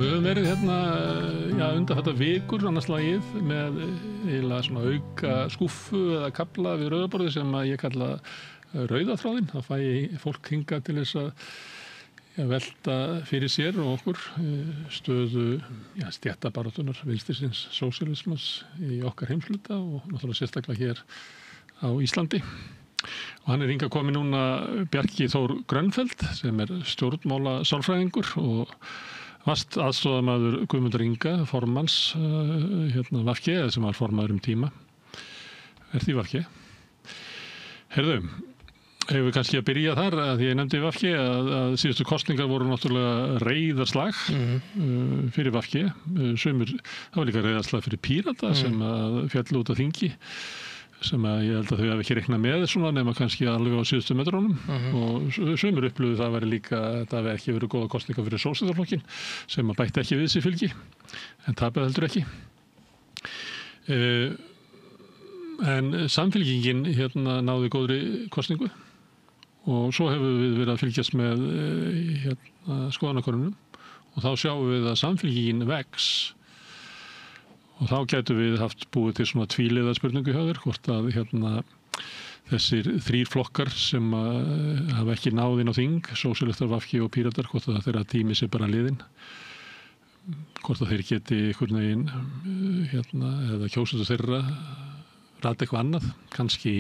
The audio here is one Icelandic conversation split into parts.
við höfum verið hérna, undanfarnar vikur annars lagið með eiginlega svona auka skúffu eða kafla við rauðaborðið sem að ég kalla rauðaþráðinn. Það fæ fólk hingað til þess að velta fyrir sér og okkur stöðu stéttabaráttunnar vinstrisins sósíalismans í okkar heimshluta og náttúrulega sérstaklega hér á Íslandi. Og hann hingað komið núna Bjarki Þór Grönfeldt sem stjórnmála sálfræðingur og vast aðstoðarmaður Guðmundar Inga, formanns VG, sem var formaður tíma. Því VG? Heyrðu, hefur við kannski að byrja þar, að því ég nefndi VG að síðustu kosningar voru náttúrulega reiðarslag fyrir VG. Það var líka reiðarslag fyrir Pírata sem féllu út af þingi, sem að ég held að þau hafi ekki reiknað með svona nema kannski alveg á síðustu metrunum og sumir upplöfu það væri líka að það hafi ekki verið góða kosningar fyrir sósíalistaflokkinn sem að bætti ekki við sig fylgi en tapaði heldur ekki. En Samfylkingin náði góðri kosningu og svo hefur við verið að fylgjast með skoðanakönnunum og þá sjáum við að Samfylkingin vex. Og þá gætum við haft búið til svona tvíliða spurningu hjá þér, hvort að þessir þrír flokkar sem hafa ekki náð inn á þing, sósíalistar, VG og Píratar, hvort að þeirra tími sé bara liðinn. Hvort að þeir geti einhvern veginn, eða kjósendur þeirra, rætt eitthvað annað, kannski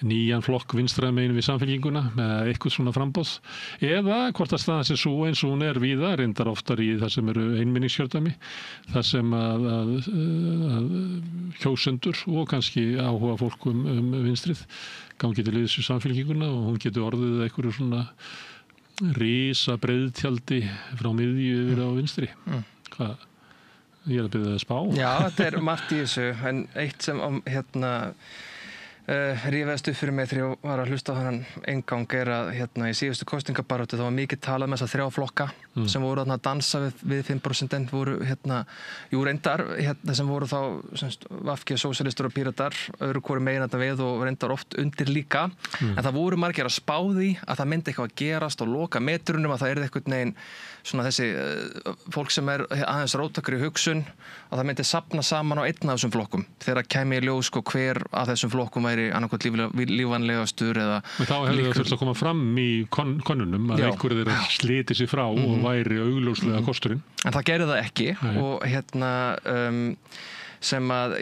nýjan flokk vinstra megin við Samfylkinguna með eitthvað svona framboð eða hvort að staðan sé svo eins og hún víða reyndar oftar í það sem eru einmenningskjördæmi það sem að kjósendur og kannski áhuga fólk vinstrið gangi til liðs við Samfylkinguna og hún getur orðið einhverju svona risa breiðtjaldi frá miðju yfir á vinstri. Hvað? Ég að byrja það að spá. Já, þetta margt í þessu en eitt sem rífaðist upp fyrir mig þegar ég var að hlusta á þennan eingang að í síðustu kosningabaráttu þá var mikið talað með þessa þrjá flokka sem voru að dansa við 5% voru reyndar sem voru þá VG, sósíalistar og Píratar öðru hvoru megin þetta við og reyndar oft undir líka en það voru margir að spá því að það myndi eitthvað að gerast og loka metrunum að það eitthvað neginn svona þessi fólk sem aðeins róttækari hugsun að það myndi safna saman á einn af þessum flokkum þegar kæmi í ljós hver af þessum flokkum væri annarkvæmt lífanlegastur eða þá hefði það þurft að koma fram í könnunum að einhverju þeirra sliti sig frá og væri augljóslega kosturinn. En það gerði það ekki og sem að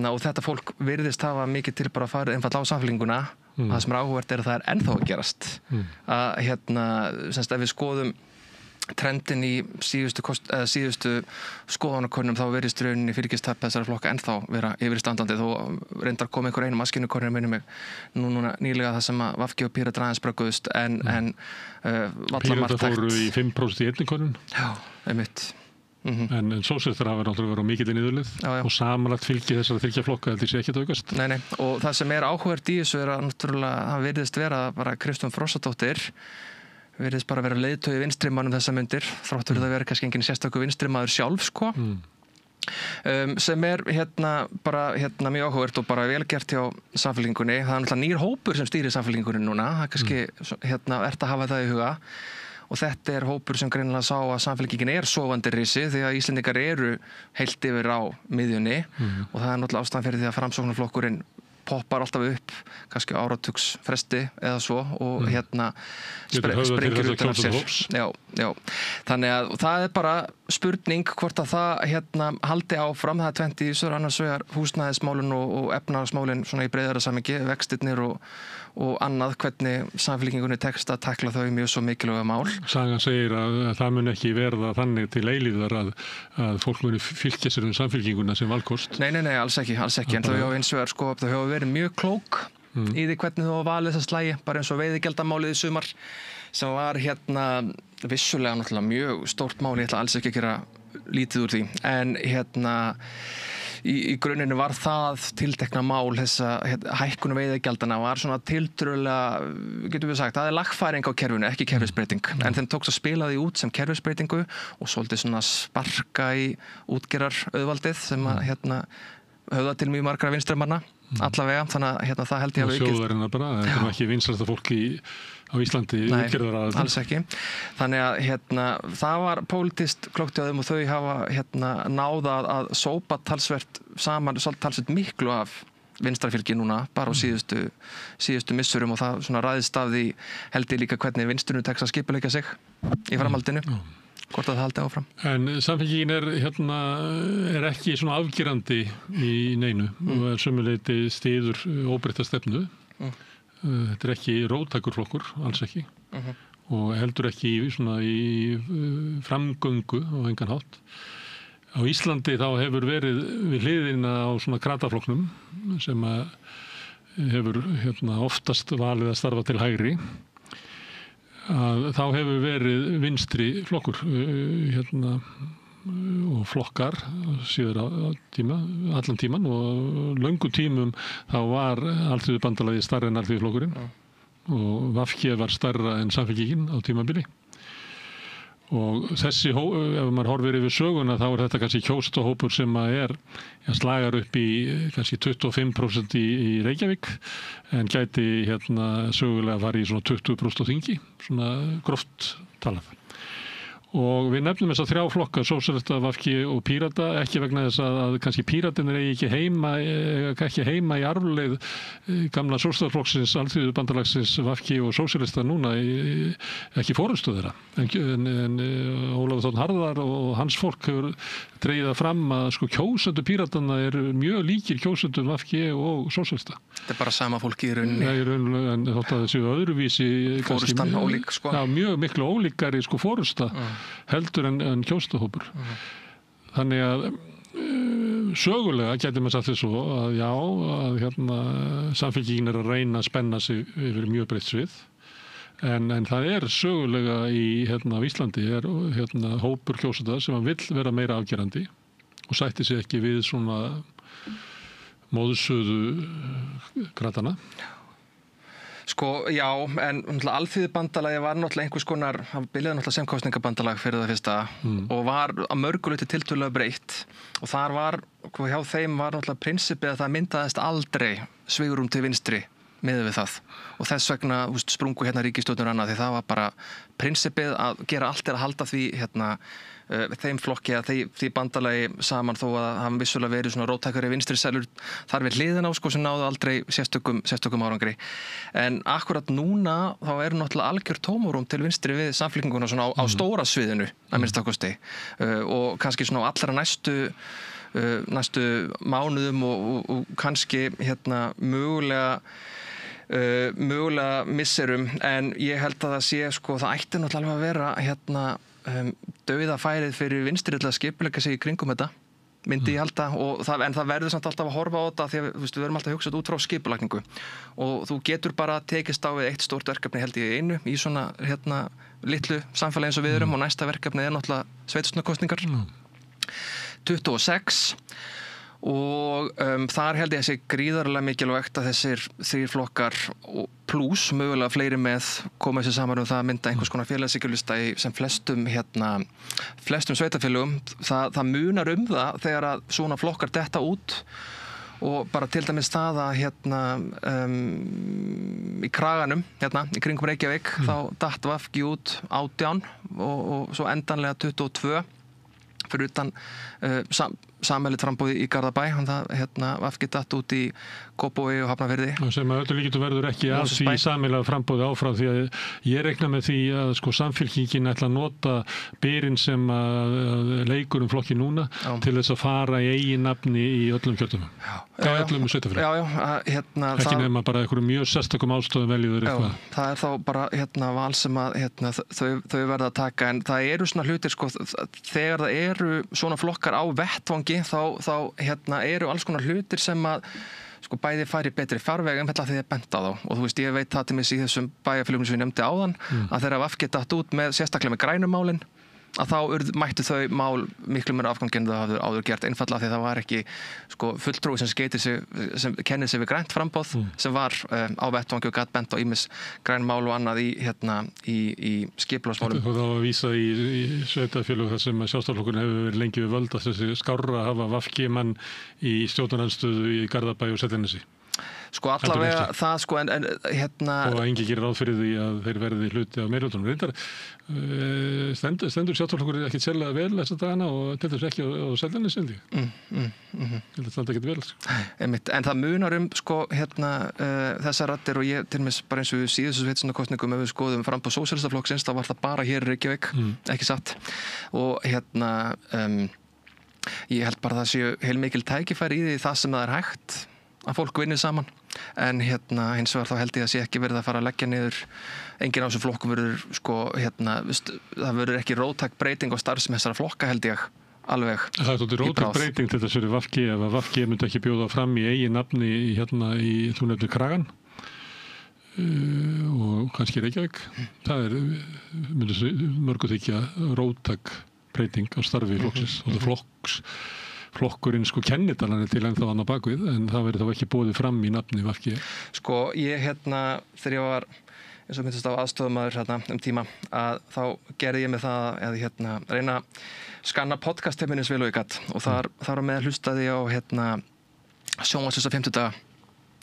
og þetta fólk virðist hafa mikið til bara að fara einfall á Samfylkinguna það sem áhugavert að það ennþá að gerast að ef við skoðum trendin í síðustu skoðanakönnum þá virðist rauninni fylgistap þessara flokka ennþá vera yfirstandandi þó reyndar kom einhver einu maskinukornir minni mig núna nýlega það sem að VG og Píratar aðeins brögguðust en Píratar fóru í 5% í einni könnun. Já, einmitt. En sósíalistar hafa náttúrulega verið á mikilli niðurlið og samanlagt fylgi þessara þriggja flokka heldur sé ekki að aukast. Nei, og það sem áhugavert í þessu að náttúrulega það virðist vera bara Kristrún Frostadóttir virðist bara vera leiðtogi vinstrimannum þessa myndir þrátt fyrir það vera kannski engin sérstakur vinstrimaður sjálf sem bara mjög áhugavert og bara vel gert hjá Samfylkingunni. Það náttúrulega nýr hópur sem stýrir Samfylkingunni núna það kannski að hafa það í huga og þetta hópur sem greinilega sá að Samfylkingin sofandi risi því að Íslendingar heilt yfir á miðjunni og það náttúrulega ástæðan fyrir því að Framsóknarflokkurinn poppar alltaf upp, kannski áratugs fresti eða svo og sprengir út af sér. Já. Þannig að það bara spurning hvort að það haldi áfram, það 20 í sögur annars vegar húsnæðismálin og efnahagsmálin svona í breiðara samhengi, vextirnir og annað hvernig Samfylkingunni tekst að tækla þau mjög svo mikilvæga mál. Sagan segir að það mun ekki verða þannig til eilífðar að fólk muni fylgja sér Samfylkinguna sem valkost. Nei, alls ekki. En þau hafa eins vegar þau hafa verið mjög klók í því hvernig þú hafa valið þessa slægi, bara eins og veiðigjaldamálið í sumar sem var vissulega náttúrulega mjög stórt mál, ég ætla alls ekki að gera lítið úr því, en í grunninn var það tiltekna mál þessa hækkun veiðigjaldana var svona tiltölulega, getum við sagt, það lagfæring á kerfinu, ekki kerfisbreyting en þeim tókst að spila því út sem kerfisbreytingu og svolítið svona sparka í útgerðarauðvaldið sem að höfða til mjög margra vinstrimanna allavega, þannig að það held ég að aukist. Og þjóðarinnar bara, þetta er ekki vinsælasta fólk á Íslandi, Nei, alls ekki. Þannig að það var pólitískt klókt hjá þeim og þau hafa náða að sópa talsvert saman, talsvert miklu af vinstrafylgi núna, bara á síðustu missurum og það svona ræðist af því held ég líka hvernig vinstrinu tekst að skipuleggja sig í framhaldinu. Hvort að það haldi áfram. En Samfylkingin er ekki svona afgerandi í neinu og er sömuleyti styður óbreytta stefnu. Þetta er ekki róttækur flokkur, alls ekki. Og heldur ekki í framgöngu á engan hátt. Á Íslandi þá hefur verið við hliðina á svona krataflokknum sem hefur oftast valið að starfa til hægri. Að þá hefur verið vinstri flokkur og flokkar síður allan tíman og löngum tímum þá var Alþýðubandalagið stærra en Alþýðuflokkurinn og VG var stærra en Samfylkingin á tímabili. Og þessi, ef maður horfir yfir söguna þá er þetta kannski kjósendahópur sem slagar upp í kannski 25% í Reykjavík en gæti sögulega farið í svona 20% á þingi, svona gróft talað. Og við nefnum þess að 3 flokka, Sósíalista, VG og Pírata, ekki vegna þess að kannski Píratarnir eigi ekki heima í arfleið gamla Sósíalistaflokksins, Alþýðubandalagsins, VG og Sósíalista núna, ekki forystu þeirra. En Ólafur Þ. Harðar og hans fólk hefur dregið það fram að kjósendur Píratanna eru mjög líkir kjósendum VG og Sósíalista. Þetta er bara sama fólki í rauninni. Nei, í rauninni, en þótt að þessu öðruvísi fórustan ólík, sko. Já, mjög miklu ólíkari fórusta heldur en kjósendahópur. Þannig að sögulega gæti maður sagt þessu að já, að Samfylkingin að reyna að spenna sig yfir mjög breitt svið. En það er sögulega á Íslandi hópur kjósenda sem vill vera meira afgerandi og sætti sig ekki við svona móðsuðu kratana. Sko, já, en Alþýðubandalagið var náttúrulega einhvers konar, hann byrjaði náttúrulega sem kosningabandalag fyrir það fyrsta og var að mörgu leyti tiltölulega breytt og þar var, hjá þeim var náttúrulega prinsipið að það myndaðist aldrei svigrúm til vinstri miðað við það og þess vegna sprungu ríkisstjórnir annað því það var bara prinsipið að gera allt að halda því þeim flokki að því bandalagi saman þó að hann vissulega verið svona róttækari vinstri selur þar við hliðina á sem náðu aldrei sérstökum árangri en akkurat núna þá eru náttúrulega algjör tómarúm til vinstri við Samfylkinguna svona á stóra sviðinu að minnsta kosti og kannski svona á allra næstu mánuðum og kannski mögulega misserum en ég held að það sé það ætti náttúrulega að vera dauðafærið fyrir vinstri til að skipuleggja sig í kringum þetta myndi ég halda en það verður samt alltaf að horfa á þetta því að við verðum alltaf að hugsa út frá skipulagningu og þú getur bara tekist á við eitt stórt verkefni held ég einu í svona litlu samfélagi eins og við erum og næsta verkefni er náttúrulega sveitarstjórnarkosningar 26 og þar held ég að sé gríðarlega mikilvægt að þessir 3 flokkar pluss mögulega fleiri með koma sér saman það að mynda einhvers konar félagshyggjulista í sem flestum sveitarfélögum það munar það þegar að svona flokkar detta út og bara til dæmis staða í kraganum í kringum Reykjavík þá datt VG út 18 og svo endanlega 22 fyrir utan sameiginlegt framboð í Garðabæ VG datt út í Kópavogi og Hafnarfirði sem að öllu líkindum verður ekki að því sameiginlega framboði áfram því að ég reikna með því að Samfylkingin ætla að nota byrinn sem að leikur flokki núna til þess að fara í eigin nafni í öllum kjördæmum öllum sveitafélögum ekki nema bara einhverjum mjög sérstökum ástöðum veljiður eitthvað það er þá bara val sem að þau verða að taka en það eru svona hlutir þegar það eru svona flokkar á vettvangi þá eru alls konar hlutir sem að bæði færi betri farveg því að benda á þá og þú veist ég veit það til mig í þessum bæjarfélögum sem ég nefndi áðan að þeirra VG datt út með sérstaklega með grænumálin að þá mættu þau mál miklu meira afgangi en það hafðu áður gert einfallega því það var ekki fulltrúi sem kennið sig við grænt framboð sem var á vettvangi og gat bent á ýmis grænmál og annað í skipulagsmálum. Og þá að vísa í sveitarfélög þar sem Sjálfstæðisflokkurinn hefur verið lengi við völd að þessi skárra hafa VG mann í stjórnarandstöðu í Garðabæ og Seltjarnarnesi. Sko allavega það sko en hérna og engi gerir ráð fyrir því að þeir verði hluti af meirihlutanum. Reyndar stendur sjálfstæðisflokkur ekki sérlega vel þessa dagana og til þess ekki á Seltjarnarnesi held ég. Held að það ekki vel. Einmitt, en það munar sko hérna þessar raddir og ég til dæmis bara eins og við síðustu sveitarstjórnarkosningum ef við skoðum framboð Sósíalistaflokksins þá var það bara hér í Reykjavík, ekki satt. Og hérna ég held bara það séu heilmikil tækifæri í því það sem það er hægt að fólk vinni saman en hérna hins vegar þá held ég að sé ekki verið að fara að leggja niður enginn á þessum flokkum verður sko hérna það verður ekki róttæk breyting á starfsemi þessara flokka held ég alveg það er þótti róttæk breyting til þess fyrir VG ef að VG myndi ekki bjóða fram í eigin nafni hérna í þú nefnir Kragan og kannski Reykjavík það myndi mörgu þykja róttæk breyting á starfi flokksins og það flokkurinn sko kennitalan til ennþá hann á bakvið en það verður þá ekki bóðið fram í nafni VG. Sko ég hérna þegar ég var eins og myndist á aðstofamaður hérna tíma að þá gerði ég með það að hérna reyna að skanna podcast-heiminn eins vel og ég gat og þar á með hlustaði ég á hérna sjónvarpsins á 50 daga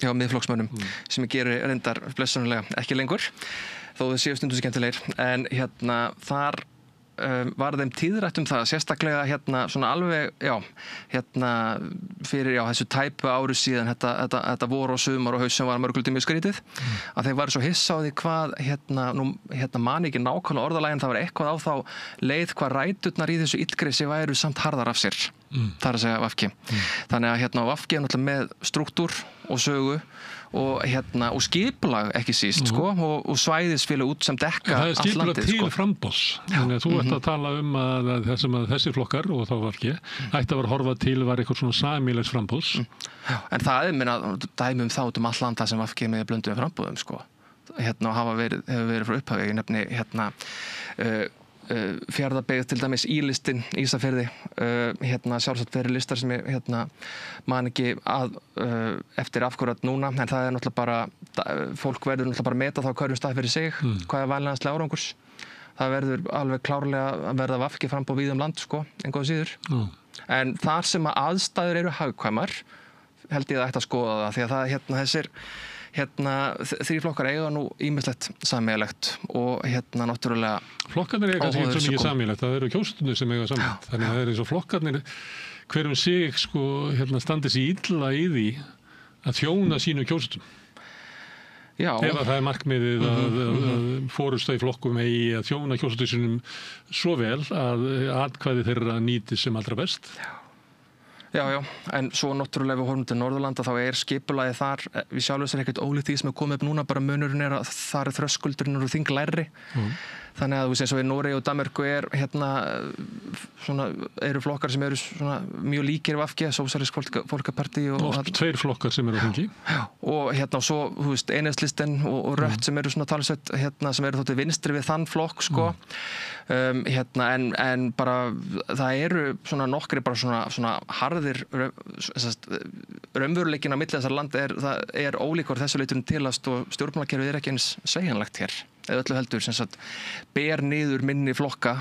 hjá miðflokksmönnum sem ég geri reyndar blessunarlega ekki lengur þó þau séu stundum skemmtilegir en hérna þar var þeim tíðrætt það sérstaklega hérna svona alveg hérna fyrir þessu tæpu ári síðan þetta vor og sumar og haust sem var mörglutum mjög skrítið að þeir varu svo hissa á því hvað hérna man ekki nákvæmlega orðalægin það var eitthvað á þá leið hvað ræturnar í þessu illgresi væru samt harðar af sér það að segja VG þannig að hérna VG náttúrulega með struktúr og sögu og hérna og skipulag ekki síst sko og svæðisfélag út sem dekka allt landið. Það er skipulag til framboðs. Þannig að þú ert að tala að þessir flokkar og þá VG ætti að vera horfað til var eitthvað svona sameiginlegs framboðs. En það dæmi það út allt land það sem VG með blönduðum framboðum sko. Hérna hefur verið frá upphafi ég nefni hérna Fjarðabyggð til dæmis Ílistin Ísafirði hérna sjálfsagt fyrir listar sem ég hérna man ekki að eftir afhverjað núna en það er náttúrulega bara fólk verður náttúrulega bara að meta þá hverjum stað fyrir sig hvað er vænlegastur árangurs það verður alveg klárlega að verða VG framboð víða land sko engu að síður en þar sem að aðstæður eru hagkvæmar held ég að ætti að skoða það því að það hérna þessir þrír flokkar eiga nú ýmislegt sameiginlegt og hérna náttúrulega flokkarnir eiga kannski ekki svo mikið sameiginlegt það eru kjósendur sem eiga sameiginlegt þannig að það eru eins og flokkarnir hverjum sig sko hérna standi sér illa í því að þjóna sínu kjósendum ef að það er markmiðið að forysta í flokkum eigi að þjóna kjósendum sínum svo vel að atkvæði þeirra nýtist sem allra best Já, en svo náttúrulega við horfum til Norðurlanda þá er skipulagið þar við sjálfum sér ekkert ólíkt því sem er komið upp núna bara munurinn er að þar er þröskuldurinn og þing lægri þannig að þú veist eins og í Noregi og Danmörku er hérna svona eru flokkar sem eru svona mjög líkir VG, Sósíalíska Fólkapartí og oft tveir flokkar sem eru á þingi og hérna og svo þú veist Enhedslisten og Rött sem eru svona talsveit hérna sem eru þóttið vinstri við þann flokk sko hérna en bara það eru svona nokkri bara svona harðir raunveruleikinn á milli þessar land það er ólíkur þessu leitun til að stjórnmálakerfið er ekki eins segjanlegt hér eða öllu heldur sem sagt ber niður minni flokka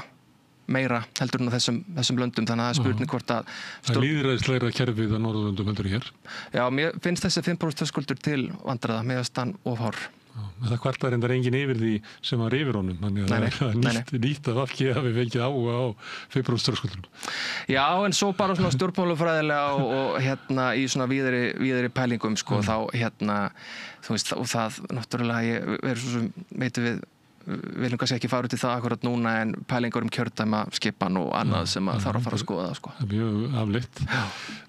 meira heldur en á þessum löndum þannig að það er spurning hvort að það er lýðræðislegra kerfið á Norðurlöndum heldur hér Já, mér finnst þessi 5% þröskuldur til vandræða með stann of hár Það kvartar reyndar enginn yfir því sem var yfir honum þannig að það er nýtt að VG hafi fengið áhuga á 5% þröskuldunum Já, en svo bara svona stjórnmálafræðilega og hérna í svona víðari pælingum sko þá hérna þú veist og það náttúrulega er svo sem veitum við viljum kannski ekki fara út í það akkurat núna en pælingar kjördæma skipan og annað sem að þarf að fara að skoða sko. Það er mjög afleitt.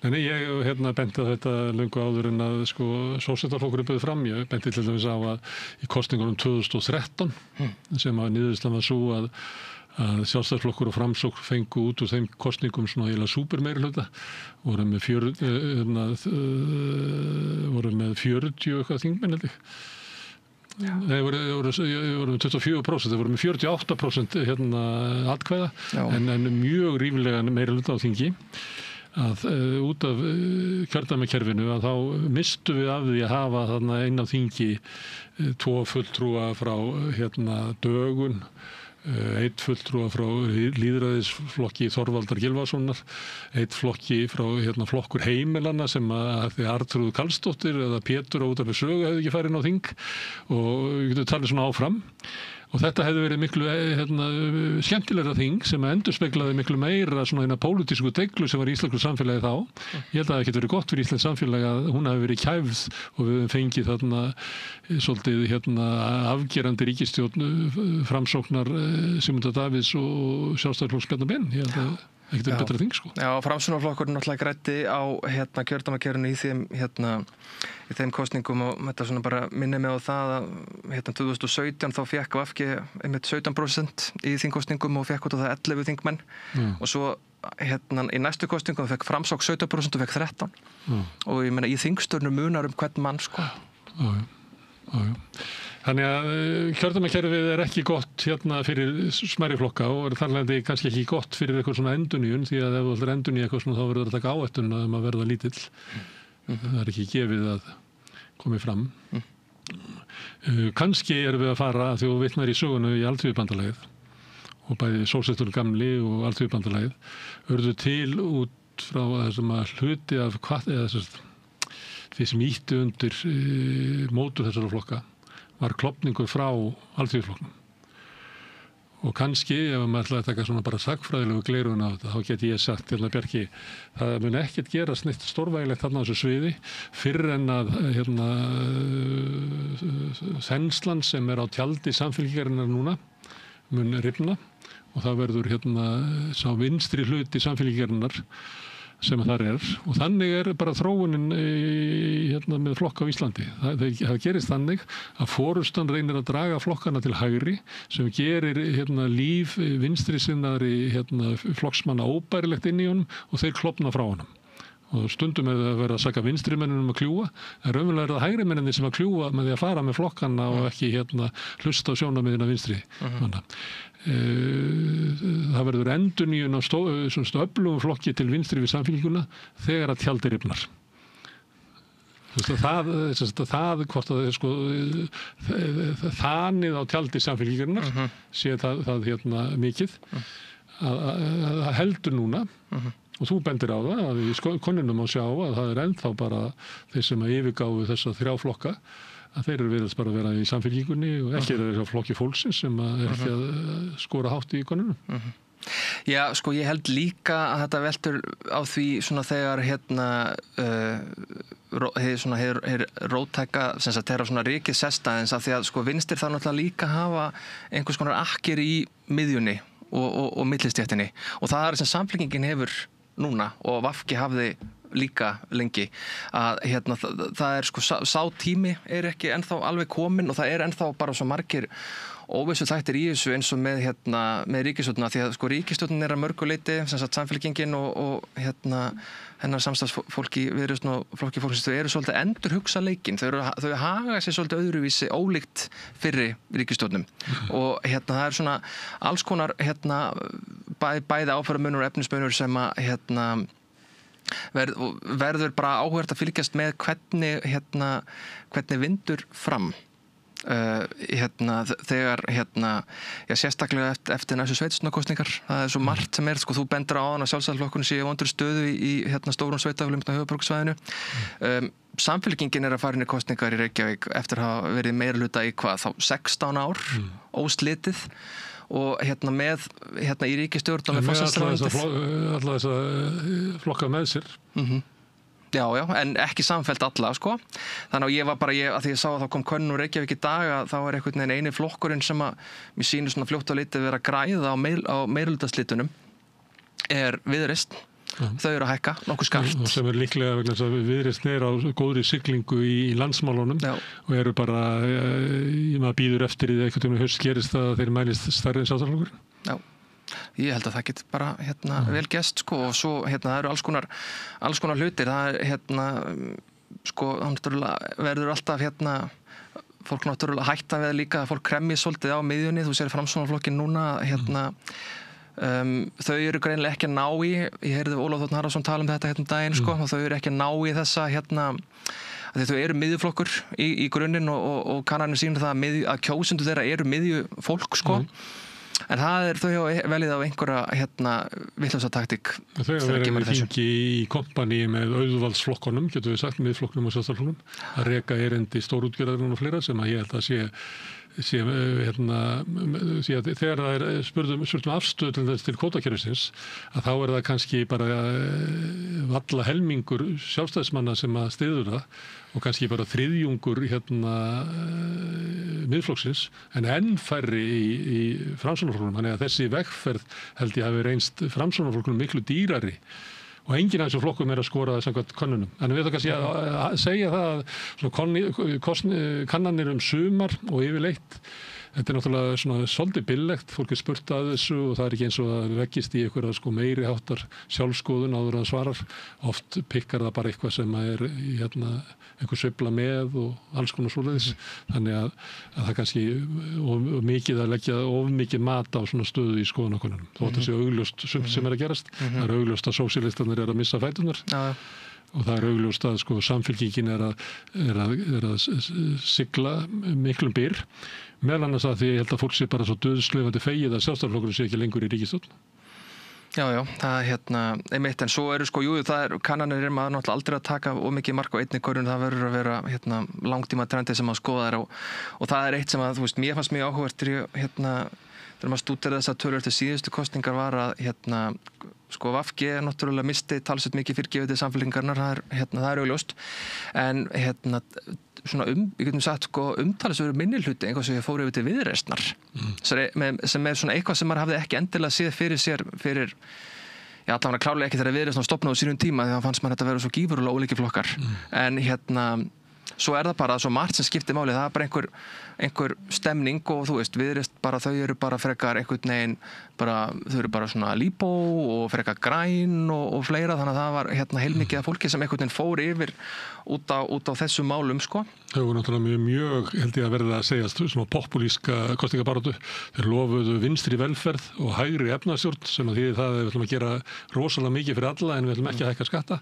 En ég benti á þetta löngu áður en að sko Sósíalistaflokkurinn bauð fram. Ég benti til dæmis á að í kosningunum 2013 sem að niðurstaðan var sú að Sjálfstæðisflokkur og Framsókn fengu út úr þeim kosningum svona eiginlega súpermeirihluta voru með 40 eitthvað þingmenn held ég. Þeir voru með 24%, þeir voru með 48% atkvæða en mjög ríflega meirihluta á þingi að út af kjördæmakerfinu að þá mistum við af því að hafa þarna inn á þingi 2 fulltrúa frá Dögun einn fulltrúa frá lýðræðisflokki Þorvaldar Gylfasonar, einn flokki frá flokkur heimilanna sem að Arnþrúður Karlsdóttir eða Pétur út af við sögu hefði ekki farið inn á þing og við getum talið svona áfram. Og þetta hefði verið miklu skemmtilegra þing sem endurspeglaði miklu meira svona eina pólitísku deiglu sem var í íslensku samfélagi þá. Ég held að það geti verið gott fyrir íslenskt samfélagi að hún hafi verið kæfð og við höfum fengið þarna svolítið afgerandi ríkisstjórn Framsóknar Sigmundar Davíðs og Sjálfstæðisflokks Bjarna Ben. Ég held að það geti verið betra þing sko. Já, Framsóknarflokkurinn náttúrulega græddi á kjördæmakerfinu í þeim kosningum og þetta svona bara minni mig á það að 2017 þá fekk VG einmitt 17% í þingkosningum og fekk út á það 11 þingmenn og svo í næstu kosningum fekk Framsókn 17% og fekk 13 og ég meina í þingstörnum munar hvern mann sko. Já. Þannig að kjördæmakerfið ekki gott fyrir smærri flokka og er þarlegandi kannski ekki gott fyrir eitthvað svona endurnýjun því að ef þú ætlar endurnýja eitthvað svona þá verður að taka áhættuna að verða lítill. Það er ekki gefið að komi fram. Kannski erum við að fara því þú vitnar í sögunu í Alþýðubandalagið og bæði Sósíalistur gamli og Alþýðubandalagið urðu til út frá þessum að hluti af því sem ýtti undir mótur þessara flokka var klofningur frá Alþýðuflokknum. Og kannski, ef maður ætlaði að taka svona bara sagfræðilegu glerun á þetta, þá geti ég sagt til að Bjarki, það mun ekkert gerast neitt stórvægilegt þarna á þessu sviði, fyrr en að þenslan sem er á tjaldi samfélkingarinnar núna mun rifna og það verður sá vinstri hluti samfélkingarinnar sem þar og þannig bara þróunin með flokka á Íslandi. Það gerist þannig að forystan reynir að draga flokkana til hægri sem gerir líf vinstri sinnaðri flokksmanna óbærilegt inn í honum og þeir klofna frá honum. Og stundum er það að vera að saka vinstri mennunum að kljúa, en raunverulega er það hægri menninni sem að kljúa með því að fara með flokkana og ekki hlusta á sjónarmiðina vinstri. Það verður endurnýjun á öflugum flokki til vinstri við samfélkinguna þegar að tjaldi rifnar. Það hvort að þanið á tjaldi samfélkingarinnar sé það mikið að heldur núna og þú bendir á það að í konunum á sjá að það er ennþá bara þeir sem að yfirgáfu þessa 3 flokka að þeir eru virðast bara að vera í samfélkingunni og ekki er það flokki fólksins sem er ekki að skora hátt í konunum. Já, ég held líka að þetta veltur á því svona þegar róttæka þeirra svona rikið sestaðins af því að vinstir þarf náttúrulega líka að hafa einhvers konar akkir í miðjunni og millistéttinni og það er sem samfélkingin hefur núna og VG hafði líka lengi að það er sá tími er ekki ennþá alveg kominn og það er ennþá bara svo margir óvissu þættir í þessu eins og með ríkisstjórnina því að ríkisstjórnin er að mörgu leyti samfélkingin og hennar samstarfsfólki Viðreisn og flokki fólksins þau eru svolítið endurhugsa leikinn þau haga sér svolítið öðruvísi ólíkt fyrri ríkisstjórnum og það er svona alls konar bæði áfæramunur og efnismunur sem að verður bara áhugavert að fylgjast með hvernig vindur fram þegar sérstaklega eftir næstu sveitarstjórnarkosningar það er svo margt sem þú bendir á að Sjálfstæðisflokkurinn sé í vondur stöðu í stórum sveitafélögum á höfuðborgarsvæðinu Samfylkingin er að fara inn í kosningar í Reykjavík eftir að hafa verið meirihluta í 16 ár óslitið og með í ríkisstjórn með alla þessa flokka með sér Já, en ekki samfellt alla, Þannig að ég var bara, að því ég sá að þá kom könnun úr Reykjavík í dag að þá er einhvern veginn eini flokkurinn sem að mér sýnir svona fljótt á litið vera að græða á meirihlutarslitunum er Viðreisn. Þau eru að hækka, nokkuð skarpt. Og sem er líklega vegna þess að Viðreisn er á góðri siglingu í landsmálunum og eru bara, maður býður eftir í einhvern veginn haust gerist að þeir mælist stærri en Sjálfstæðisflokkurinn. Já. Ég held að það getur bara vel gest og svo það eru alls konar hlutir það verður alltaf fólk náttúrulega hætta við líka að fólk kremji svolítið á miðjunni þú sér Framsóknarflokkin núna þau eru greinilega ekki að ná í ég heyrði Ólaf Þ. Haraldsson tala um þetta daginn og þau eru ekki að ná í þessa því þau eru miðjuflokkur í grunninn og kannanir sýnir það að kjósendur þeirra eru miðjufólk En þau hafa velið á einhverja vitlausa taktík. Þau hafa verið í þingi í kompaní með auðvaldsflokkunum, getum við sagt, miðflokknum og sjálfstæðisflokknum, að reka erindi stórútgerðarinn og fleira sem að ég held að sé þegar það spurðum afstöðu til þess til kvótakerfisins að þá það kannski bara valla helmingur sjálfstæðismanna sem að styður það og kannski bara þriðjungur miðflokksins en enn færri í Framsóknarflokknum, þannig að þessi vegferð held ég hafi reynst Framsóknarflokknum miklu dýrari og enginn af þessum flokkum að skora samkvæmt könnunum. En við þarf kannski að segja það að kannanir sumar og yfirleitt, þetta náttúrulega svolítið billegt, fólk spurt að þessu og það ekki eins og að veggist í einhverja meiri háttar sjálfskoðun áður að svarar. Oft pikkar það bara eitthvað sem einhver sveifla með og alls konar svoleiðis. Þannig að það kannski mikið að leggja of mikið mat á svona stöðu í skoðanakönnunum. Þó að það sé augljóst sem að gerast. Það augljóst að sósíalistarnir að missa fæturnar. Og það augljóst að samfylkingin að sigla miklum byr. Meðal annars að því ég held að fólk sé bara svo döðsleifandi fegið að sjálfstæðisflokkurinn sé ekki lengur í ríkisstjórn. Já, það einmitt, en svo kannanir maður náttúrulega aldrei að taka of mikið mark á einni körun, það verður að vera langtíma trendi sem að skoða þær og það eitt sem að, þú veist, mér fannst mjög áhugavert þegar maður stúderaði þessar tölur eftir síðustu kosningar var að VG náttúrulega misti talsveit mikið fyrirgefið til Samfylkingarinnar, það augljóst, en við getum sagt umtalsverður minnihluti einhvað sem ég fór yfir til Viðreisnar sem eitthvað sem maður hafði ekki endilega séð fyrir sér allavega klárlega ekki þegar Viðreisnar stofnaði á sínum tíma því að fannst maður þetta vera svo gífurlega ólíkir flokkar en svo það bara svo margt sem skiptir máli, það bara einhver stemning og þú veist, Viðreisn bara þau eru bara frekar einhvern veginn þau eru bara svona líbó og frekar græn og fleira, þannig að það var heilmikið af fólki sem einhvern veginn fór yfir út á þessum málum Þau voru náttúrulega mjög, held ég að verða að segja svona populíska kosningabaráttu. Þeir lofuðu vinstri velferð og hægri efnaðsstjórn sem að því það við ætlum að gera rosalega mikið fyrir alla en við ætlum ekki að hækka skatta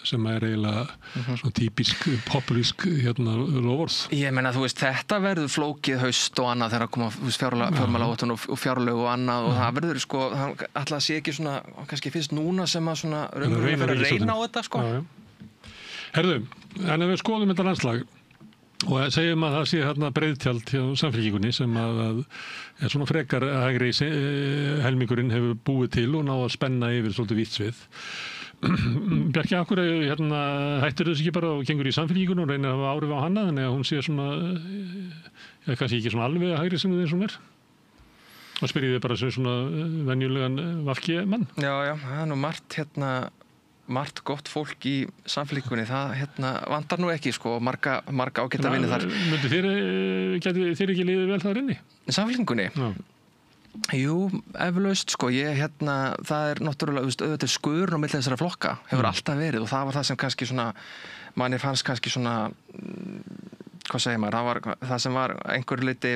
sem eiginlega svona típisk populísk loforð. Ég meina, þú veist, þetta verður flókið haust og annað þegar koma fjármálaáætlun og fjárlög og annað og það verður alltaf sé ekki svona, kannski fyrst núna sem að svona reyna á þetta Herðu, en ef við skoðum þetta landslag og segjum að það sé breiðtjald hjá Samfylkingunni sem að svona frekar hægri helmingurinn hefur búið til og náð að spenna yfir svolítið vítt svið. Bjarki, af hverju hættir þessu ekki bara og gengur í Samfylkingunni og reynir að hafa áhrif á hana þannig að hún sé svona kannski ekki svona alveg hægri sem það er og spyrjið þið bara svona venjulegan VG-mann. Já, það margt margt gott fólk í Samfylkingunni, það vantar nú ekki marga ágæta vinni þar. Gæti þér ekki liðið vel þar inni? Í Samfylkingunni? Já. Jú, eflaust það náttúrulega auðvitað skurn á milli þessara flokka hefur alltaf verið og það var það sem kannski manni fannst kannski hvað segir maður, það var það sem var einhver liti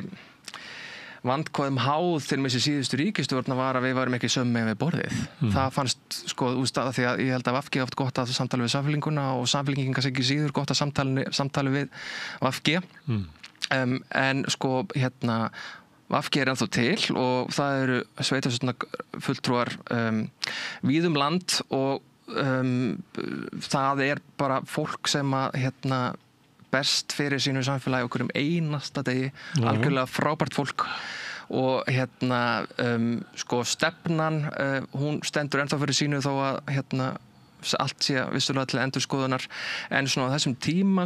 vandkvæðum háð til þessi síðustu ríkisstjórn var að við varum ekki sömu með borðið. Það fannst því að ég held að VG oft gott að samtala við Samfylkinguna og Samfylkingin kannski ekki síður gott að samtala við VG. En VG ennþá til og það eru sveitarstjórnarfulltrúar víðum land og það bara fólk sem að best fyrir sínu samfélagi okkur einasta degi, algjörlega frábært fólk og stefnan hún stendur ennþá fyrir sínu þó að allt sé vissulega til endurskoðunar en svona á þessum tíma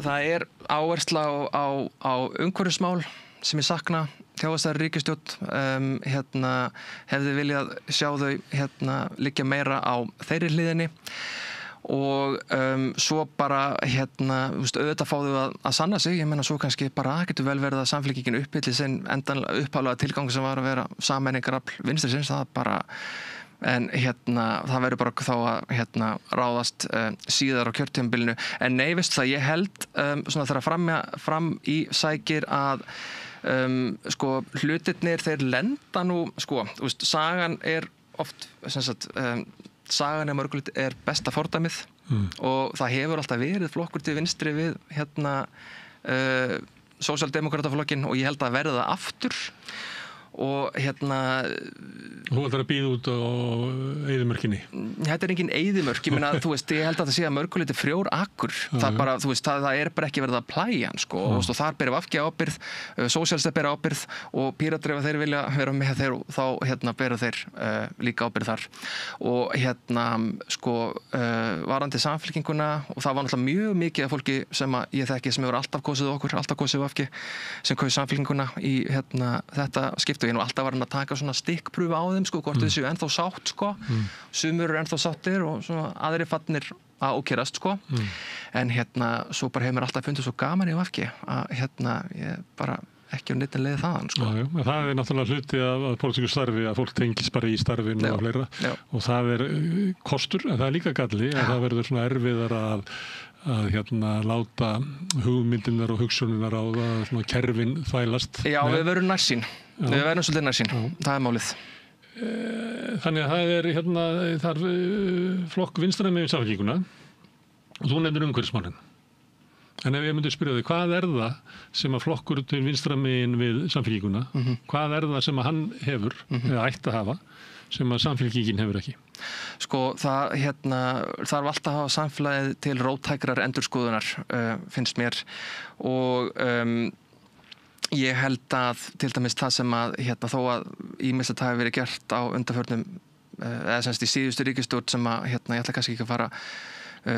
það áhersla á umhverfismál sem ég sakna hjá þessari ríkisstjórn hefði viljað sjá þau liggja meira á þeirri hliðinni og svo bara auðvitað fá þau að sanna sig, ég meina svo kannski bara getur vel verið að Samfylkingin uppfylli sinn upphaflega tilgang sem var að vera sameiningarafl vinstrisins, það bara en það verður bara þá að ráðast síðar á kjörtímabilinu en nei, veistu það, ég held svona þegar fram í sækir að hlutirnir þeir lenda nú sagan er oft sagan er besta fordæmið og það hefur alltaf verið flokkur til vinstri við sósíaldemókrataflokkinn og ég held að verði það aftur og Þú ætlar að bíða út á eyðimörkinni. Þetta engin eyðimörk, ég meina, þú veist, ég held að það sé að mörguleiti frjór akkur, það bara, þú veist, það bara ekki verið að plæja hann, sko, og þar bera VG ábyrgð, sósíalistar bera ábyrgð og Píratar ef þeir vilja vera með þeir þá bera þeir líka ábyrgð þar og sko varandi samfylkinguna og það var náttúrulega mjög mikið af fólki sem að ég þekki sem hefur alltaf kosið VG sem kaus samfylkinguna í þetta skipti og ég nú alltaf var hann að taka svona stikkprúfu á þeim, sko, hvort þau séu ennþá sátt, sko, sumur eru ennþá sáttir og svona aðrir fannir að ókýrast, sko, en svo bara hefur mér alltaf fundið svo gaman í VG að ég bara ekki á neitt leið þaðan, sko. Já, það náttúrulega hluti af pólitísku starfi að fólk tengist bara í starfinu og fleira og það kostur, en það líka galli að það verður svona erfiðar að láta hugmyndinar og hugsuninnar á það svona kerfin þvælast. Já, við verðum nærsýn. Við verðum svolítið nærsýn. Það málið. Þannig að það er flokk vinstra megin Samfylkinguna og þú nefnir umhverfismálin. En ef ég myndi spyrja þig, hvað það sem að flokkur til vinstra megin við Samfylkinguna, hvað það sem að hann hefur, eða ætti að hafa, sem að Samfylkingin hefur ekki? Sko, það þarf alltaf að hafa samfélagið til róttækrar endurskoðunar, finnst mér og ég held að til dæmis það sem að þó að ýmislegt hafi verið gert á undanförnum eða semst í síðustu ríkisstjórn sem að ég ætla kannski ekki að fara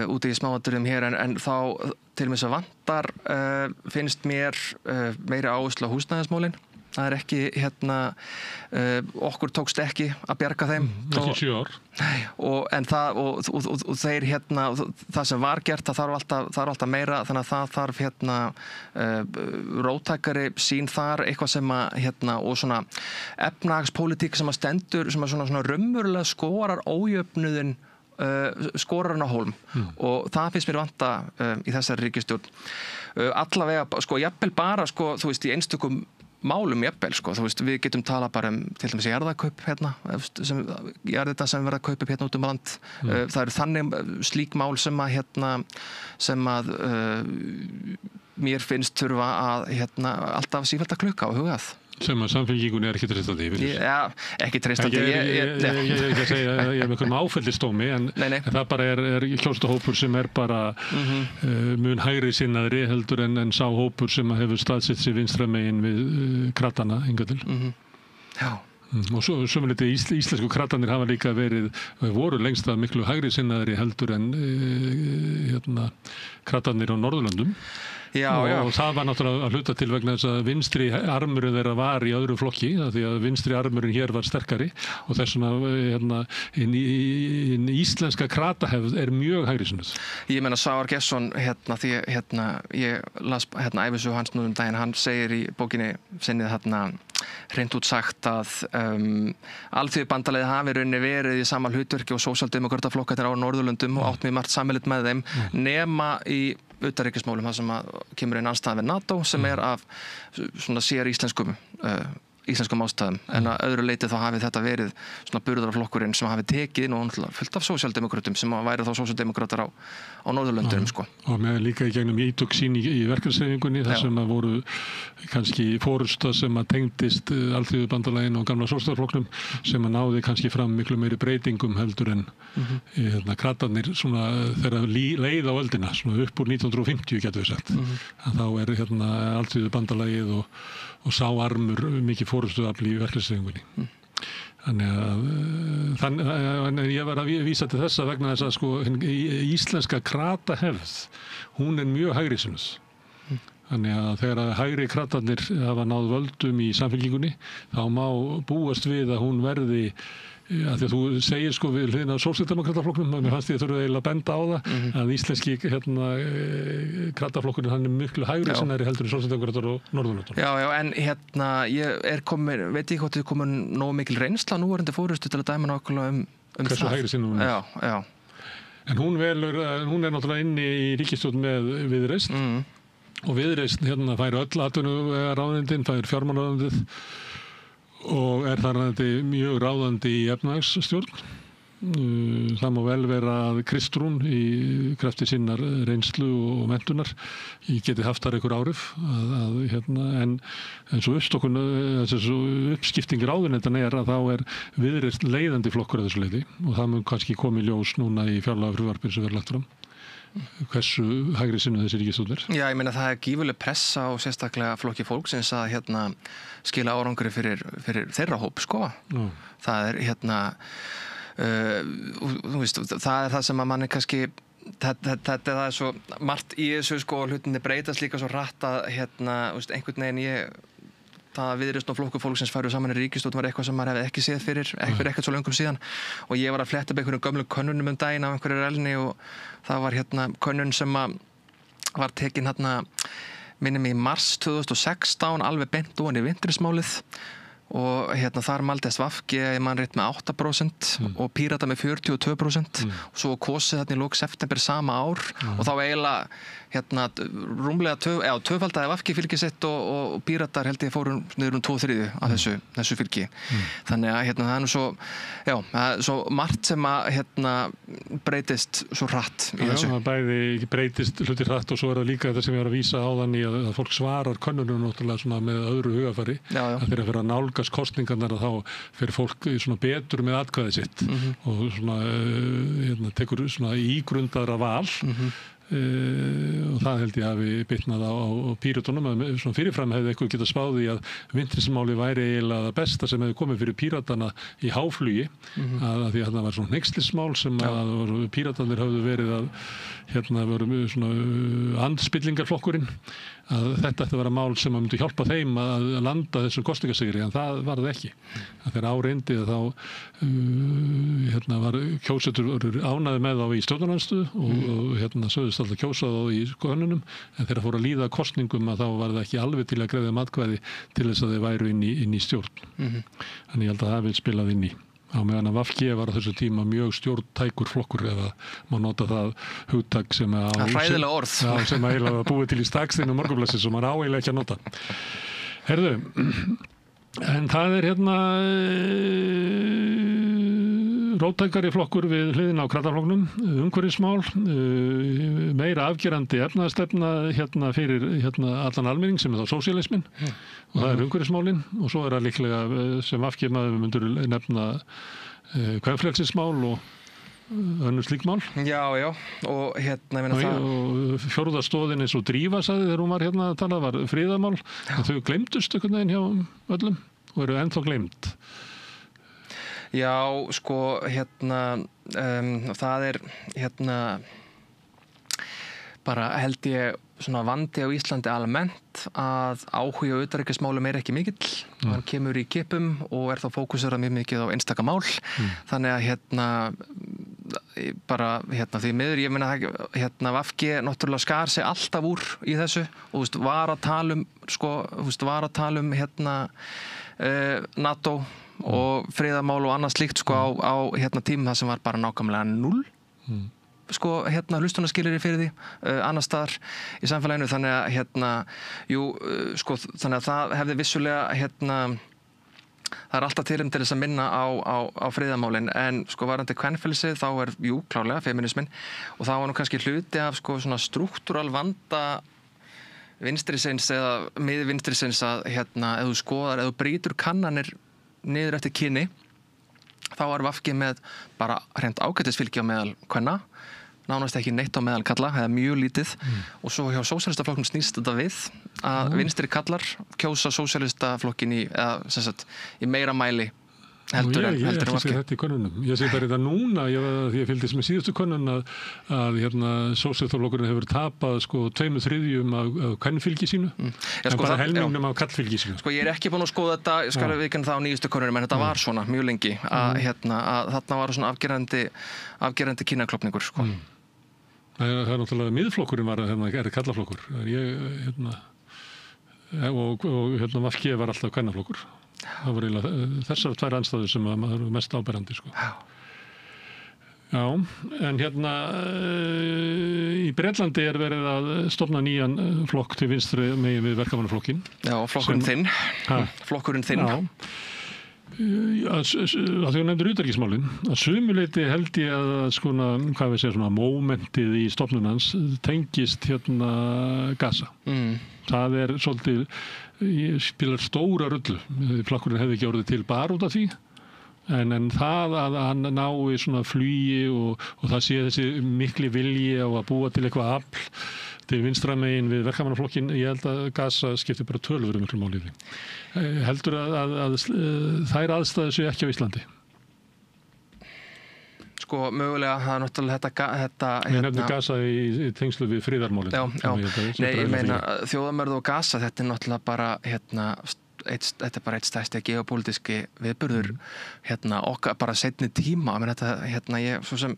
út í smáatriðum hér en þá til dæmis að vantar finnst mér meiri áherslu á húsnæðismálin. Það ekki, okkur tókst ekki að bjarga þeim. Ekki 7 ár. En þeir, það sem var gert, það þarf alltaf meira, þannig að það þarf róttækari sín þar, eitthvað sem að, og svona efnahagspólitík sem að stendur, sem að svona raunverulega skorar ójöfnuðin, skorar hann á hólm og það finnst mér vanta í þessari ríkisstjórn. Allavega, sko, jafnvel bara, sko, þú veist, í einstökum málum jafnvel, sko, þú veist, við getum talað bara til dæmis jarðakaup jarðita sem verða að kaupa upp út land. Það eru þannig slík mál sem að mér finnst þurfa að alltaf sífellt að klukka á hugað. Sem að Samfylkingunni ekki treystandi yfir. Já, ekki treystandi. Ég ekki að segja að ég með einhverjum áfellisdómi, en það bara kjósatahópur sem bara mun hægri sinnaðri heldur en sá hópur sem hefur staðsett sig vinstra megin við krattana hingað til. Já. Og svo sömuleyti íslensku krattarnir hafa líka voru lengst að miklu hægri sinnaðri heldur en krattarnir á Norðurlöndum. Já. Og það var náttúrulega að hluta til vegna þess að vinstri armurinn þeirra var í öðru flokki, því að vinstri armurinn hér var sterkari og þess vegna hinn íslenska kratahefð mjög hægrisinnuð. Ég meina Svavar Gestsson, því ég las ævisögu hans nú daginn, hann segir í bókinni sinni hreint út sagt að Alþýðubandalagið hafi rauninni verið í sama hlutverki og sósíaldemókrataflokkarnir á Norðurlöndum og átt mjög margt sameiginlegt með þeim nema í utanríkismálum, það sem kemur inn andstæðan við NATO sem af svona sér íslenskum ástæðum, en að öðru leyti þá hafi þetta verið svona burðarflokkurinn sem hafi tekið nú fullt af sósíaldemókratum sem væri þá sósíaldemókratar á Norðurlöndunum, sko. Og með líka í gegnum ítök sín í verkefnishreyfingunni þar sem voru kannski fórusta sem tengdist Alþýðubandalaginu og gamla sósíaldemókrataflokknum sem náði kannski fram miklu meiri breytingum heldur en krattarnir svona þegar leið á öldina svona upp úr 1950 getum við sagt. Þá Alþýðubandalagið og sá armur mikið fórustuafl í verkefnishreyfingunni. Þannig ég var að vísa til þessa vegna þess að sko íslenska kratahefð, hún mjög hægrisinnuð. Þannig að þegar hægri krattarnir hafa náð völdum í Samfylkingunni, þá má búast við að hún verði að því að þú segir sko við hliðina á sósíaldemókrataflokknum, mér fannst ég þurfa eiginlega að benda á það að íslenski krataflokkurinn hann miklu hægri sinnari heldur en sósíaldemókratar og Norðurlöndum. Já, en ég komin, veit ég hvort þið komin nógu mikil reynsla núverandi fórustu til að dæma nákvæmlega hversu hægri sinnum hún Já. En hún náttúrulega inni í ríkisstjórn með Viðreisn og Viðreisn fær öll atvinnuráðuneytin, fær fjármálaráðuneytið og þar mjög ráðandi í efnahagsstjórn Það má vel vera að Kristrún í krafti sinnar reynslu og menntunar geti haft þar einhver áhrif en svo uppskipting ráðuneytanna að þá Viðreisn leiðandi flokkur að þessu leyti og það mun kannski komið ljós núna í fjárlagafrumvarpinu sem verður lagt fram. Hversu hægri sinnu þessi ríkisstjórn Já, ég meina það gífurleg pressa á sérstaklega flokki fólksins að skila árangri fyrir þeirra hóp, sko. Það þú veist, það það sem að manni kannski það svo margt í þessu, sko, hlutinni breytast líka svo hratt að einhvern veginn það að Viðreisn og flokkur fólksins færu saman í ríkisstjórn var eitthvað sem maður hefði ekki séð fyrir ekkert svo löngum síðan og ég var að fletta upp einhverjum gömlum könnunum daginn af einhverju elni og það var könnun sem var tekin minnum í mars 2016 alveg beint ofan í vintrismálið og þar maldist VG mann rétt með 8% og Pírata með 42% og svo kosið í lok september sama ár og þá eiginlega rúmlega tvöfaldaði VG fylgi sitt og Píratar held ég fóru niður 2/3 af þessu fylgi þannig að það nú svo svo margt sem að breytist svo hratt í þessu. Já, bæði breytist hluti hratt og svo það líka þetta sem ég var að vísa áðan í að fólk svarar könnunum náttúrulega svona með öðru hugafari að þeirra fyrir að nálgast kosningarnar þá fyrir fólk svona betur með atkvæðið sitt og svona tekur svona ígrundaðra val og það held ég hafi bitnað á Pírötunum að svona fyrirfram hefði eitthvað getað spáð í að vintrismáli væri eiginlega það besta sem hefði komið fyrir Píratana í háflugi að því að það var svona hneykslismál sem að Píratanir höfðu verið að voru svona andspillingarflokkurinn að þetta ætti að vera mál sem myndi hjálpa þeim að landa þessu kosningasigri en það var það ekki. Þegar áreyndi þá var kjósendur ánægðir með þá í stjórnarandstöðu og sögðust alltaf kjósa þá í könnunum en þegar fóru að líða kosningum að þá var það ekki alveg til að greiða atkvæði til þess að þeir væru inn í stjórn. Þannig ég held að það vil spilað inn í. Á meðan að VG var á þessu tíma mjög stjórntækur flokkur eða má nota það hugtak sem hræðilega orð sem eiginlega búið til í Stakstinu og Morgunblaðsins sem maður á eiginlega ekki að nota. Herðu, en það róttækari flokkur við hliðina á Krataflokknum, umhverfismál, meira afgerandi efnaðarstefna fyrir allan almenning sem þá sósíalisminn og það umhverfismálin og svo það líklega sem VG maður myndur nefna kvenfrelsismál og önnur slík mál. Já, og og fjórða stoðin eins og Drífa sagði þegar hún var að tala var friðarmál en þau gleymdust einhvern veginn hjá öllum og eru ennþá gleymd. Já, sko, það bara held ég svona vandi á Íslandi almennt að áhugi á utanríkismálum ekki mikill. Hann kemur í kipum og þá fókusur mjög mikið á einstaka mál. Þannig að bara því miður, ég meina VG náttúrulega skar sig alltaf úr í þessu og var að tala um NATO og friðarmál og annað slíkt á tímum það sem var bara nákvæmlega 0 hlustunarskilyrði fyrir því annars staðar í samfélaginu þannig að þannig að það hefði vissulega það alltaf tilefni til þess að minna á friðarmálin en varðandi kvenfrelsið þá klárlega feminismin og það var nú kannski hluti af svona strúktúral vanda vinstrisinns eða miðvinstrisinns að ef þú brýtur kannanir niður eftir kyni þá VG með bara hreint ágætisfylgi á meðal kvenna nánast ekki neitt á meðal kalla, eða mjög lítið og svo hjá sósíalistaflokknum snýst þetta við að vinstri kallar kjósa sósíalistaflokkin í meira mæli heldur en ég ekki sé þetta í könnunum. Ég sé bara þetta núna því ég fylgdist með síðustu könnun að sósíalistaflokkurinn hefur tapað 2/3 af kvenfylgi sínu en bara helmingnum af kallfylgi sínu. Ég er ekki búin að skoða þetta skal við ekki það á nýjustu könnunum en þetta var svona mjög lengi að þarna var svona afgerandi kynjaklopningur Það er náttúrulega miðflokkurinn var kallaflokkur og VG var alltaf kvennaflokkur. Það voru þessar tvær andstæður sem maður er mest áberandi Já, en í Bretlandi verið að stofna nýjan flokk til vinstri megin við verkamannaflokkin. Já, flokkurinn þinn. Já. Að því nefndir utanríkismálin, að sumuleyti held ég að hvað við segja, mómentið í stofnun hans tengist Gaza. Það svolítið, spilar stóra rullu. Flokkurinn hefði ekki orðið til bara út af því, en það að hann nái svona flugi og það sé þessi mikli vilji á að búa til eitthvað afl til vinstra megin við verkamannaflokkin, ég held að Gaza skiptir bara töluvert miklu máli í því. Heldur að þær aðstæður séu ekki á Íslandi? Sko, mögulega, það náttúrulega þetta Við nefnum Gaza í tengslu við friðarmálin. Já. Nei, ég meina, þjóðamörð og Gaza, þetta náttúrulega bara, þetta bara eitt stærsti geopolítiski viðburður okkar bara seinni tíma. Men þetta, ég svo sem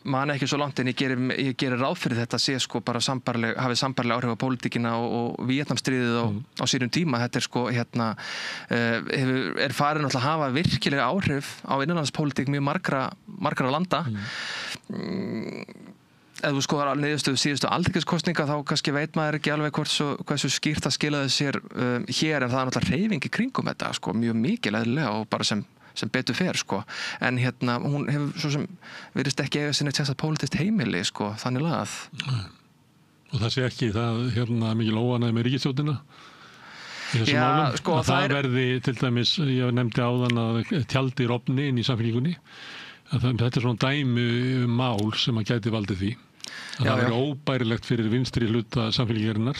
man ekki svo langt en ég gerir ráð fyrir þetta sé sko bara hafi sambarleg áhrif á pólitíkina og Víetnamstríðið á sínum tíma. Þetta sko farin að hafa virkilega áhrif á innanlandspólitík mjög margra landa. Ef þú skoðar niðurstöðu síðustu alþingiskosninga þá kannski veit maður ekki alveg hversu skýrt það skilaði sér hér, en það náttúrulega hreyfing í kringum þetta sko, mjög mikil eðlilega og bara sem betur fer sko. En hún hefur svo sem virðist ekki eiga sinni þess að pólitískt heimili sko, þannig lagað. Og það sé ekki það mikil óánægja með ríkisstjórnina í þessum málum? Sko, það verði til dæmis, ég nefndi áðan að tjaldi rofni inn í samfélkingunni. Þetta svona dæmi mál sem að gæti valdið því. Það verður óbærilegt fyrir vinstri hluta samfélkingarinnar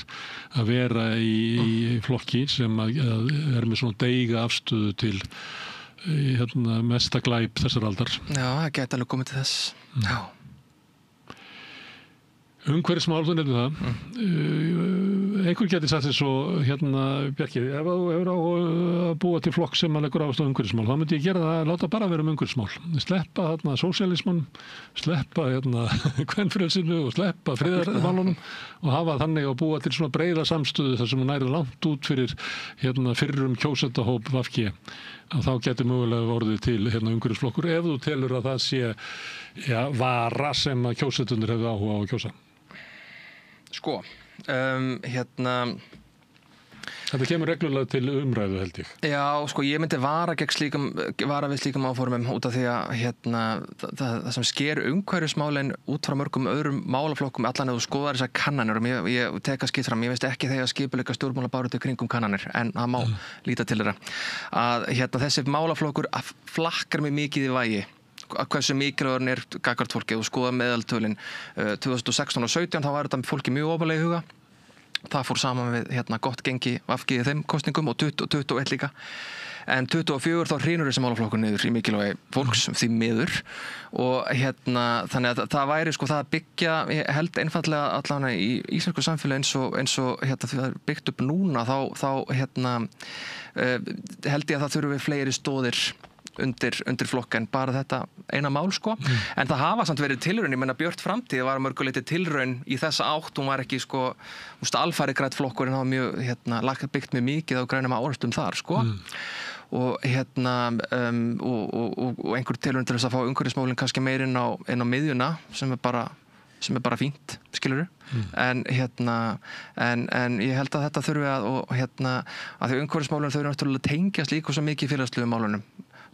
að vera í flokki sem með svona deiga afstöðu til mesta glæp þessar aldar. Já, það gæti alveg komið til þess. Já. Umhverfismál, þú nefnir það. Einhver gæti sagt þess og Bjarki, ef þú hefur á að búa til flokk sem að leggur áherslu á umhverfismál, þá myndi ég gera það að láta bara vera umhverfismál. Sleppa sósíalismanum, sleppa kvenfrelsinu og sleppa friðarmálunum og hafa þannig að búa til svona breiða samstöðu þar sem hún nærið langt út fyrir fyrrum kjósendahóp VG. Þá getur mögulega orðið til umhverfisflokkur ef þú telur að það sé vara sem að kjósendunir hefðu áhuga á að kjósa. Sko, Þetta kemur reglulega til umræðu, held ég. Já, sko, ég myndi vara við slíkum áformum út af því að það sem sker umhverfismálin út frá mörgum öðrum málaflokkum allan ef þú skoðar þessar kannanir og ég teka skipt fram, ég veist ekki þegar skipuleika stjórnmálabaráttu kringum kannanir en það má líta til þeirra að þessi málaflokkur flakkar mig mikið í vægi hversu mikilvægur er gagnvart fólki og skoða meðaltölin 2016 og 17 þá var þetta fólki mjög ofarlega í huga. Það fór saman við gott gengi VG í þeim kosningum og 21 líka. En 24 þá hrynur þessi málaflokkur niður í mikilvægi fólks því miður og þannig að það væri sko það að byggja, ég held einfaldlega allavega í íslensku samfélagi eins og það er byggt upp núna þá held ég að það þurfi fleiri stóðir undir flokka en bara þetta eina mál sko. En það hafa samt verið tilraun, ég menna Björt framtíð var mörguleiti tilraun í þessa átt, hún var ekki sko alfæri grænt flokkur en það var mjög byggt mjög mikið á grænum áherslum þar sko. Og og einhver tilraun til þess að fá umhverfismálin kannski meir inn á miðjuna sem er bara fínt, skilurðu. En ég held að þetta þurfi að því umhverfismálin þau eru náttúrulega tengjast líka svo mikið félagslegum málunum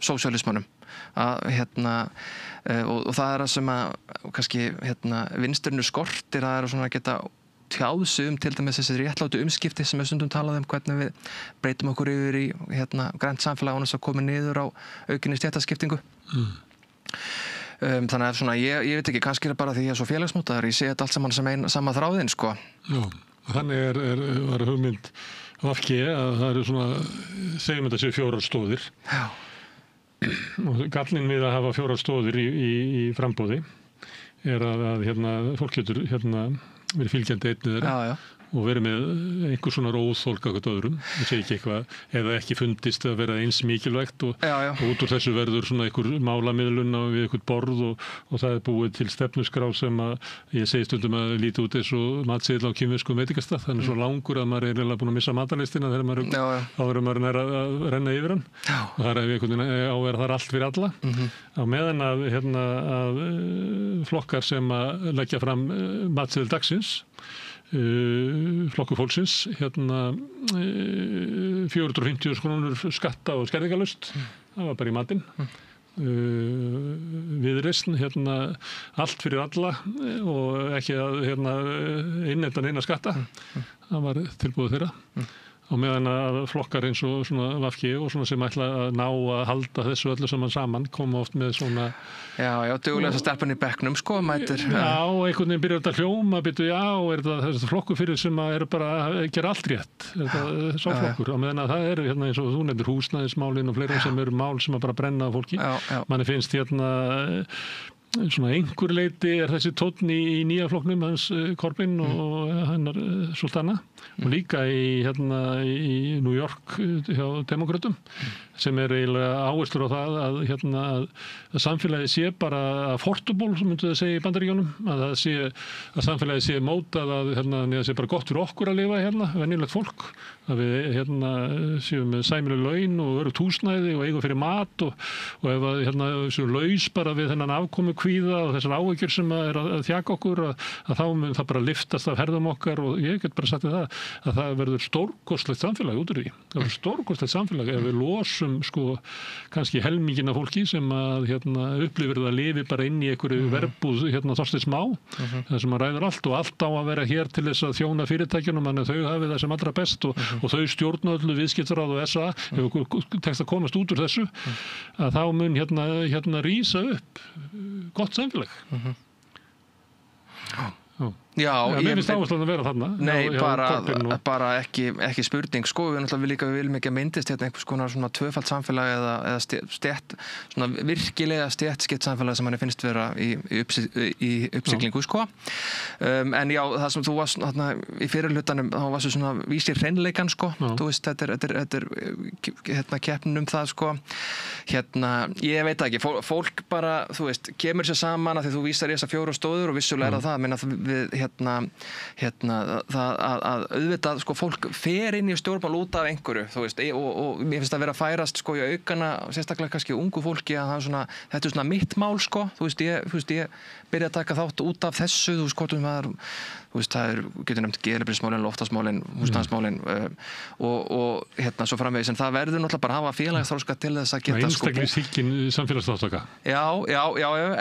sósíalismanum og það er það sem að kannski vinsturinu skortir það er að svona geta tjáð sig til dæmis þessi réttlátu umskipti sem við stundum talað hvernig við breytum okkur yfir í grænt samfélag án þess að koma niður á aukinni stéttaskiptingu. Þannig að svona, ég veit ekki, kannski er bara því ég er svo félagsmótaður, ég sé þetta allt saman sama þráðinn sko. Já, þannig var hugmynd VG að það eru svona, segjum þetta séu 4 stóðir. Já. Og gallinn við að hafa 4 stóðir í frambúði er að fólk getur verið fylgjandi einnig þeirra og verið með einhver svona óþol gagnvart öðrum, það sé ekki eitthvað eða ekki fundist að vera eins mikilvægt og út úr þessu verður svona einhver málamiðlun við einhvern borð og það er búið til stefnuskrá sem að ég segi stundum að líti út eins og matseðil á kínverskum veitingastað, þannig svo langur að maður er eiginlega búin að missa matalistina þegar maður er að renna yfir hann og það er einhvern veginn á að það er allt fyrir alla á meðan að flokkar sem að leggja fram matseðil dagsins flokkur fólksins 450 krónur skatta og skerðingalust, það var bara í matinn. Viðreisn, allt fyrir alla og ekki að innheimta neina skatta. Það var tilbúið þeirra. Og meðan að flokkar eins og svona VG og svona sem ætla að ná að halda þessu öllu saman koma oft með svona... Já, duglega stelpan í bekknum, sko, mætir... Já, einhvern veginn byrjar þetta hljóma, er þetta flokkur fyrir sem að bara að gera allt rétt, er þetta sá flokkur, og meðan að það eru eins og þú nefnir húsnæðismálin og fleira sem eru mál sem að bara brenna á fólki. Manni finnst svona einhver leiti þessi tónn í nýja flokknum hans Corbyn og hennar Sultana og líka í New York hjá demokratum sem eiginlega áherslur á það að samfélagið sé bara affordable, sem myndu það segja í Bandaríkjunum, að samfélagið sé mótað að það sé bara gott fyrir okkur að lifa venjulegt fólk, að við séum með sæmileg laun og öruggt húsnæði og eigum fyrir mat og ef séum laus bara við þennan afkomu kvíða og þessar áhyggjur sem að þjaka okkur að þá mun það bara liftast af herðum okkar og ég get bara sagt að það verður stórkostlegt samfélag út úr því. Það verður stórkostlegt samfélag ef við losum kannski helmingin af fólki sem að upplifir það að lifi bara inn í einhverju verbúð Þorsteins Má, það sem að ræður allt og allt á að vera hér til þess að þjóna fyrirtækjunum, þannig að þau hafi það sem allra best og þau stjórna öllu viðskiptaráð og SA, ef okkur tekst að komast út úr þessu, að þá mun rísa upp gott samfélag. Já, mér finnst áherslan að vera þarna. Nei, bara ekki spurning, sko, við viljum ekki að myndist einhvers konar svona tvöfalt samfélag eða stétt, svona virkilega stéttskipt samfélag sem manni finnst vera í uppsiglingu, sko. En já, það sem þú varst í fyrirhlutanum, þá varstu svona vísir hreinleikan, sko. Þú veist, þetta er keppnin það, sko. Ég veit ekki, fólk bara, þú veist, kemur sér saman að því þú vísar í þessa 4 stóður og vissulega það, menn að við það að auðvitað sko fólk fer inn í stjórnmál út af einhverju, þú veist, og mér finnst að vera að færast sko í aukana, sérstaklega kannski ungu fólki að þetta er svona mitt mál sko, þú veist, ég byrja að taka þátt út af þessu, þú veist, hvort það getur nefnt geðheilbrigðismálin, loftslagsmálin, húsnæðismálin og svo framvegis, en það verður náttúrulega bara að hafa félagsþroska til þess að geta sko einstaklingshyggin samfélagsþáttaka. Já,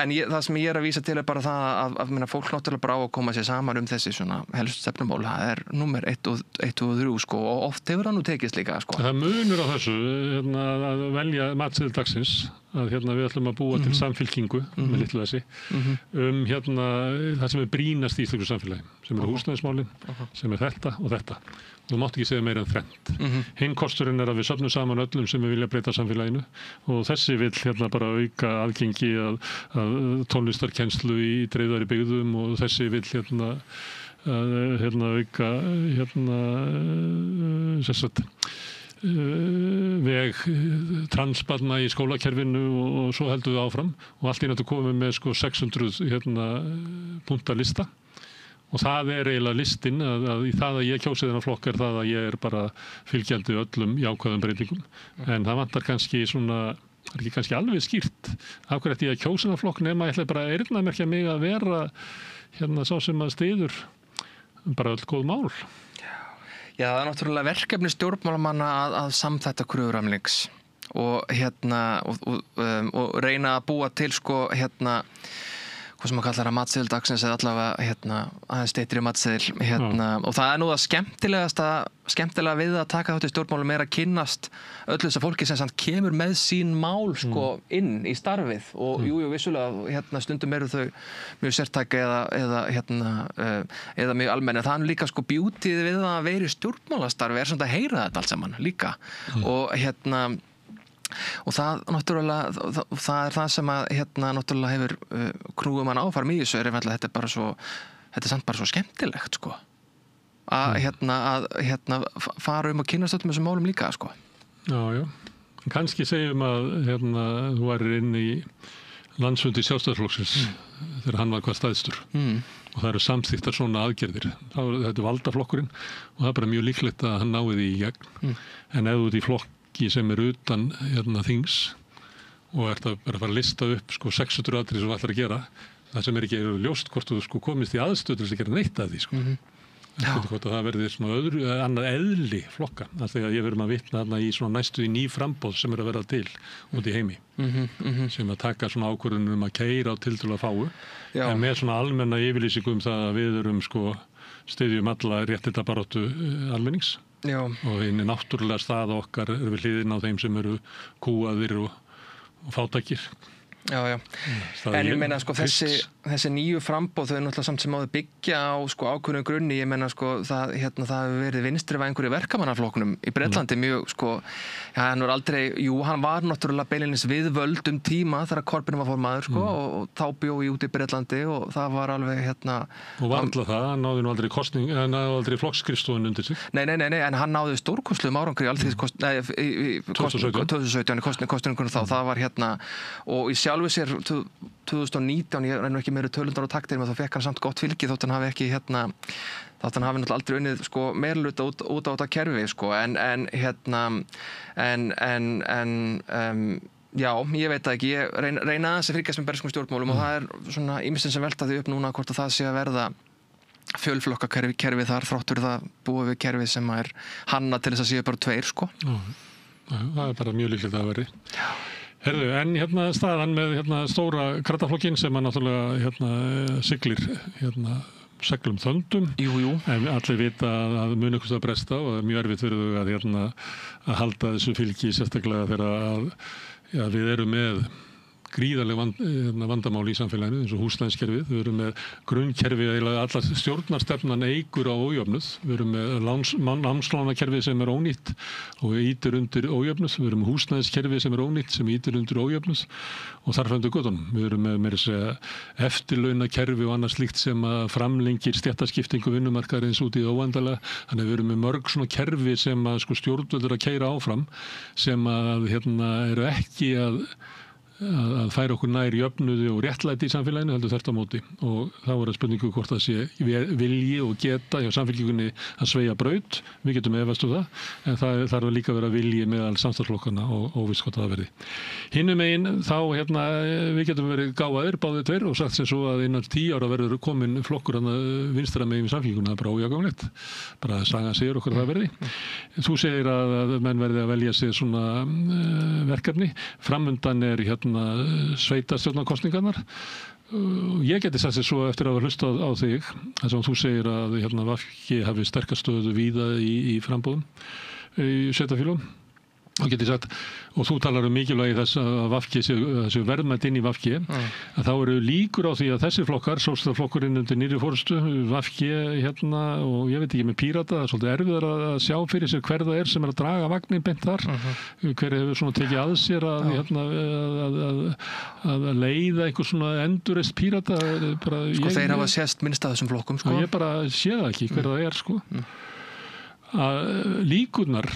en það sem ég er að vísa til er bara það að fólk náttúrulega bara á að koma sér saman þessi svona helstu stefnumál, það númer 1 og 3 sko, og oft hefur það nú tekist líka sko. Það munur á þessu að velja matseðil dagsins, að við ætlum að búa til samfylkingu með litlu þessi það sem er brýnast í íslensku samfélagi, sem eru húsnæðismálin, sem er þetta og þetta. Þú mátt ekki segja meira en þrennt. Hinn kosturinn er að við söfnum saman öllum sem við vilja breyta samfélaginu og þessi vill bara auka aðgengi að tónlistarkennslu í dreifðari byggðum og þessi vill auka veg transbarna í skólakerfinu og svo heldur við áfram og allt í náttúrulega komið með 600 punkta lista og það er eiginlega listin að í það að ég kjósi þennan flokk er það að ég er bara fylgjandi öllum jákvæðum breytingum en það vantar kannski svona, það er ekki kannski alveg skýrt af hverju ætti ég að kjósa þennan flokk nema ég ætla bara að eyrnamerkja mig að vera sá sem að styður bara öll góð mál. Já, það er náttúrulega verkefni stjórnmálamanna að samþætta kröfur almennings og og reyna að búa til sko hvað sem maður kallar að matseðil dagsins eða allavega aðeins styttri matseðil og það er nú það skemmtilega við að taka þátt í stjórnmálum er að kynnast öllu þess að fólki sem samt kemur með sín mál sko inn í starfið og jú, vissulega stundum eru þau mjög sértæk eða mjög almenn en það er líka sko bjútið við að vera í stjórnmálastarfi er svona að heyra þetta allt saman líka og það náttúrulega það er það sem að náttúrulega hefur knúið mann áfram í þessu þetta er samt bara svo skemmtilegt sko að fara að kynnast öllum þessum málum líka sko. Já, kannski segjum að þú værir inn í landsfundi Sjálfstæðisflokksins þegar hann var hvað stæðstur og það eru samþykktar svona aðgerðir þetta er valdaflokkurinn og það er bara mjög líklegt að hann náði því í gegn en ef þú ert í flokk sem er utan þings og ert að fara að lista upp 600 atriði sem þú ætlar að gera það sem er ekki ljóst hvort þú komist í aðstöð til þess að gera neitt að því Hvort að það verði svona annað eðli flokka, þegar ég verðum að vitna þarna í svona næstu í ný framboð sem að vera til út í heimi, sem að taka svona ákvörðunum að keyra á tiltölulega fáu, en með svona almenna yfirlýsingu það að við erum styðjum alla réttindabaráttu almennings. Já. Og einu náttúrulega stað okkar við hliðina á þeim sem eru kúaðir og fátækir. Já. En ég meina þessi nýju framboð þau náttúrulega samt sem áður byggja á ákveðnum grunni, ég meina það hefur verið vinstrivæðingur í verkamannaflokknum í Bretlandi mjög hann var aldrei, hann var náttúrulega beinlínis við völd tíma þegar Corbyn var formaður og þá bjó ég út í Bretlandi og það var alveg og varla það, hann náði nú aldrei hann náði aldrei flokksskrifstofun undir sig. Nei, en hann náði stórkostlegum árangri í 2017 í kosningunum þá, það var og í sjálfu sér 2019, ég nú ekki meiri tölundar á taktir, þá fekk hann samt gott fylgi þótt hann hafi ekki þótt hann hafi náttúrulega aldrei unnið meirihluta út á þetta kerfi já, ég veit það ekki, ég reyna aðeins að fylgjast með berskum stjórnmálum og það svona ýmislegt sem velta því upp núna hvort að það sé að verða fjölflokkakerfi þar þráttur það búið við kerfi sem hanna til þess að séu bara tveir það bara mjög líklegt að verði. Herðu, en staðan með stóra krattaflokkin sem náttúrulega siglir seglum þöndum. Jú. En allir vita að muni eitthvað að bresta og það er mjög erfitt fyrir þau að halda þessu fylgi sérstaklega þegar við erum með gríðarleg vandamál í samfélaginu eins og húsnæðiskerfið. Við erum með grunnkerfi allar stjórnarstefnan eykur á ójöfnuð. Við erum með námslánakerfið sem ónýtt og ýtir undir ójöfnuð. Við erum með húsnæðiskerfið sem ónýtt sem ýtir undir ójöfnuð og þar fram til götunum. Við erum með meira að segja eftirlaunakerfi og annað slíkt sem framlengir stéttaskiptingu vinnumarkaðarins út í óendanlega. Þannig við erum með mörg svona kerfi sem stjórnvöld eru að keyra áfram sem eru ekki að færa okkur nær jöfnuði og réttlæti í samfélaginu heldur þvert á móti og þá er það spurningu hvort það sé vilji og geta hjá samfélkingunni að sveigja braut, við getum efast það en það þarf líka að vera vilji meðal samstarfsflokkana og óvíst hvort það verði. Hinum megin þá við getum verið gáðir báðir tveir og sagt sem svo að innan 10 ára verður komin flokkur vinstra megin við samfélkinguna, það er bara óhjákvæmilegt, bara sagan segir okkur það verði. Þú segir að menn verði að velja sig svona verkefni, framundan er sveitarstjórnarkosningarnar. Ég geti sagt sér svo eftir að hafa hlustað á þig þar sem þú segir að VG hafi sterkast stöðu víða í frambúðum í sveitarfélögum og geti sagt, og þú talar mikilvægi þess að VG þessu verðmætt inn í VG að þá eru líkur á því að þessi flokkar, Sósíalistaflokkurinn undir nýrri forystu, VG og ég veit ekki með Pírata, það er svolítið erfiðar að sjá fyrir sér hver það er sem að draga vagnin beint þar, hver hefur svona tekið að sér að leiða einhver svona endurreist Pírata þeir hafa sést minnst að þessum flokkum ég bara sé það ekki hver það er að líkurnar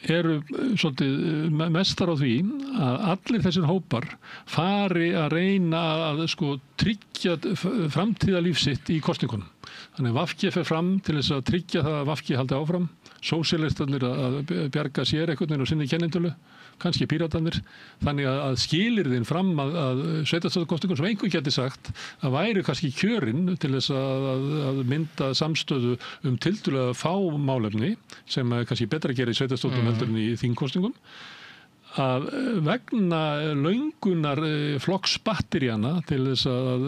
eru svolítið mestar á því að allir þessir hópar fari að reyna að tryggja framtíðalíf sitt í kosningunum. Þannig að VG fer fram til þess að tryggja það að VG haldi áfram, sósíalistarnir að bjarga sér einhvern veginn á sinni kennintölu, kannski píratarnir, þannig að skilyrðin fram að sveitarstjórnarkosningum sem einhver geti sagt að væri kannski kjörinn til þess að mynda samstöðu tiltölulega fá málefni sem kannski betra að gera í sveitarstjórnum heldur en í þingkosningum að vegna löngunar flokksbatteríana til þess að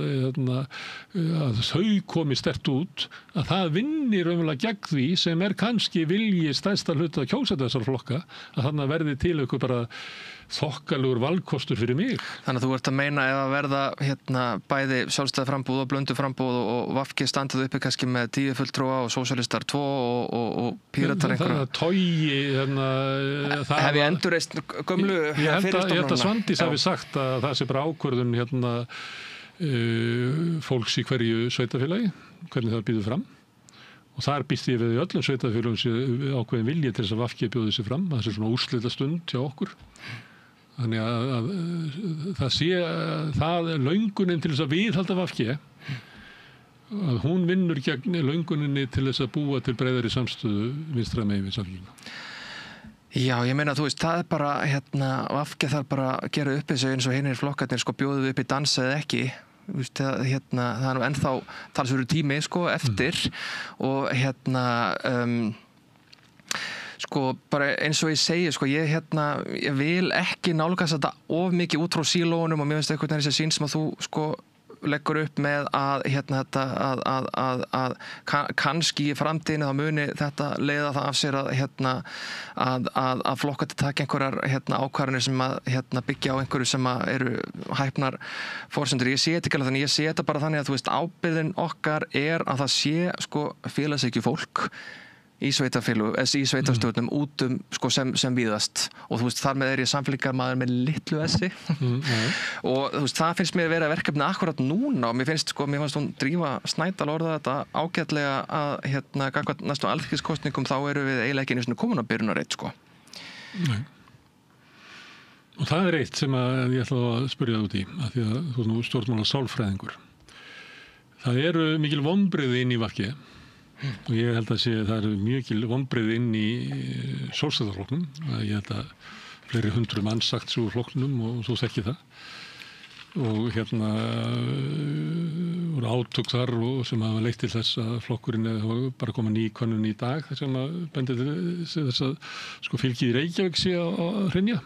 þau komi sterkt út að það vinnir raunverulega gegn því sem kannski vilji stærsta hluta kjósenda þessar flokka að þannig verði til ykkur bara þokkalegur valkostur fyrir mig. Þannig að þú ert að meina ef að verða bæði sjálfstæð frambúð og blöndu frambúð og VG standað uppi kannski með 10 fulltrúa og sósíalistar 2 og píratar einhverja. Hef ég endurreist gömlu fyrirstofnununa? Ég held að Svandís hafi sagt að það sé bara ákvörðun fólks í hverju sveitarfélagi, hvernig það býður fram. Og þar býst ég við í öllum sveitarfélögum sé ákveðin vilji til þess að VG bjóði sig fram. Það sé svona úrslita stund hjá okkur. Þannig að það sé það löngunin til þess að viðhalda VG að hún vinnur gegn lönguninni til þess að búa til breiðari samstöðu vinstra megin við samfélaginu. Já, ég meina þú veist, það er bara VG þarf bara að gera upp þessu eins og hinir flokkarnir bjóðu upp í dansa eða ekki það nú ennþá talsverður tími sko eftir og sko bara eins og ég segi sko ég vil ekki nálgast þetta of mikið út frá sílóunum og mér finnst einhvern veginn þessi sýn sem að þú sko leggur upp með að að kannski í framtíðinni þá muni þetta leiða það af sér að flokkar taka einhverjar ákvarðanir sem að byggja á einhverju sem að eru hæpnar forsendur. Ég sé þetta ekki alveg þannig, ég sé þetta bara þannig að þú veist ábyrgðin okkar að það sé sko félagshyggju fólk í sveitarstjórnum út sko, sem víðast og þú veist þar með ég samfélgingarmaður með litlu essi og þú veist það finnst mér vera verkefni akkurat núna og mér fannst hún Drífa Snædal orða þetta ágætlega að gagnvart næstu alþingiskosningum þá eru við eiginlega ekki einu svona komin á byrjunarreit sko. Nei. Og það eitt sem að ég ætla að spyrja það út í af því að þú nú stjórnmála sálfræðingur. Það eru mikil vonbrigði inn í VG og ég held að það eru mjög vonbrigði inn í Sjálfstæðisflokknum. Ég held að fleiri 100 manns sagt svo úr flokknum og þú þekkir það og voru átök þar og sem hafa leitt til þess að flokkurinn bara koma ný könnun í dag þess að bendir til þess að sko fylgið í Reykjavík sé að hrynja.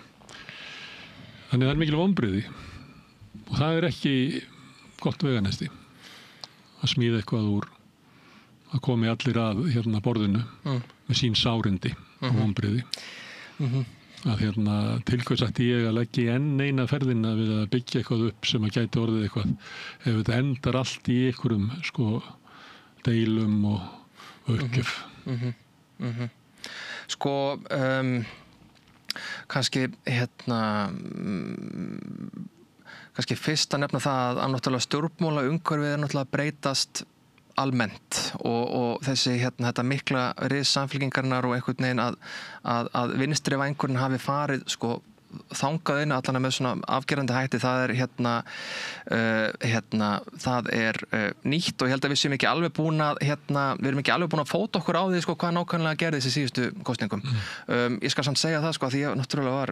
Þannig það er mikil vonbrigði og það er ekki gott veganesti að smíða eitthvað úr að komi allir að borðinu með sín sárindi og vonbrigði að til hvers ætti ég að leggja enn eina ferðina við að byggja eitthvað upp sem að gæti orðið eitthvað ef þetta endar allt í einhverjum sko deilum og uppgjöf. Sko kannski kannski fyrst að nefna það að náttúrulega stjórnmála umhverfið náttúrulega breytast almennt og þessi þetta mikla rið samfélkingarinnar og einhvern veginn að vinstri vængurinn hafi farið sko þangað inn allan með svona afgerandi hætti það er nýtt og ég held að við séum ekki alveg búin að við erum ekki alveg búin að fóta okkur á því sko hvað nákvæmlega gerði þessi síðustu kosningum. Ég skal samt segja það sko að því ég náttúrulega var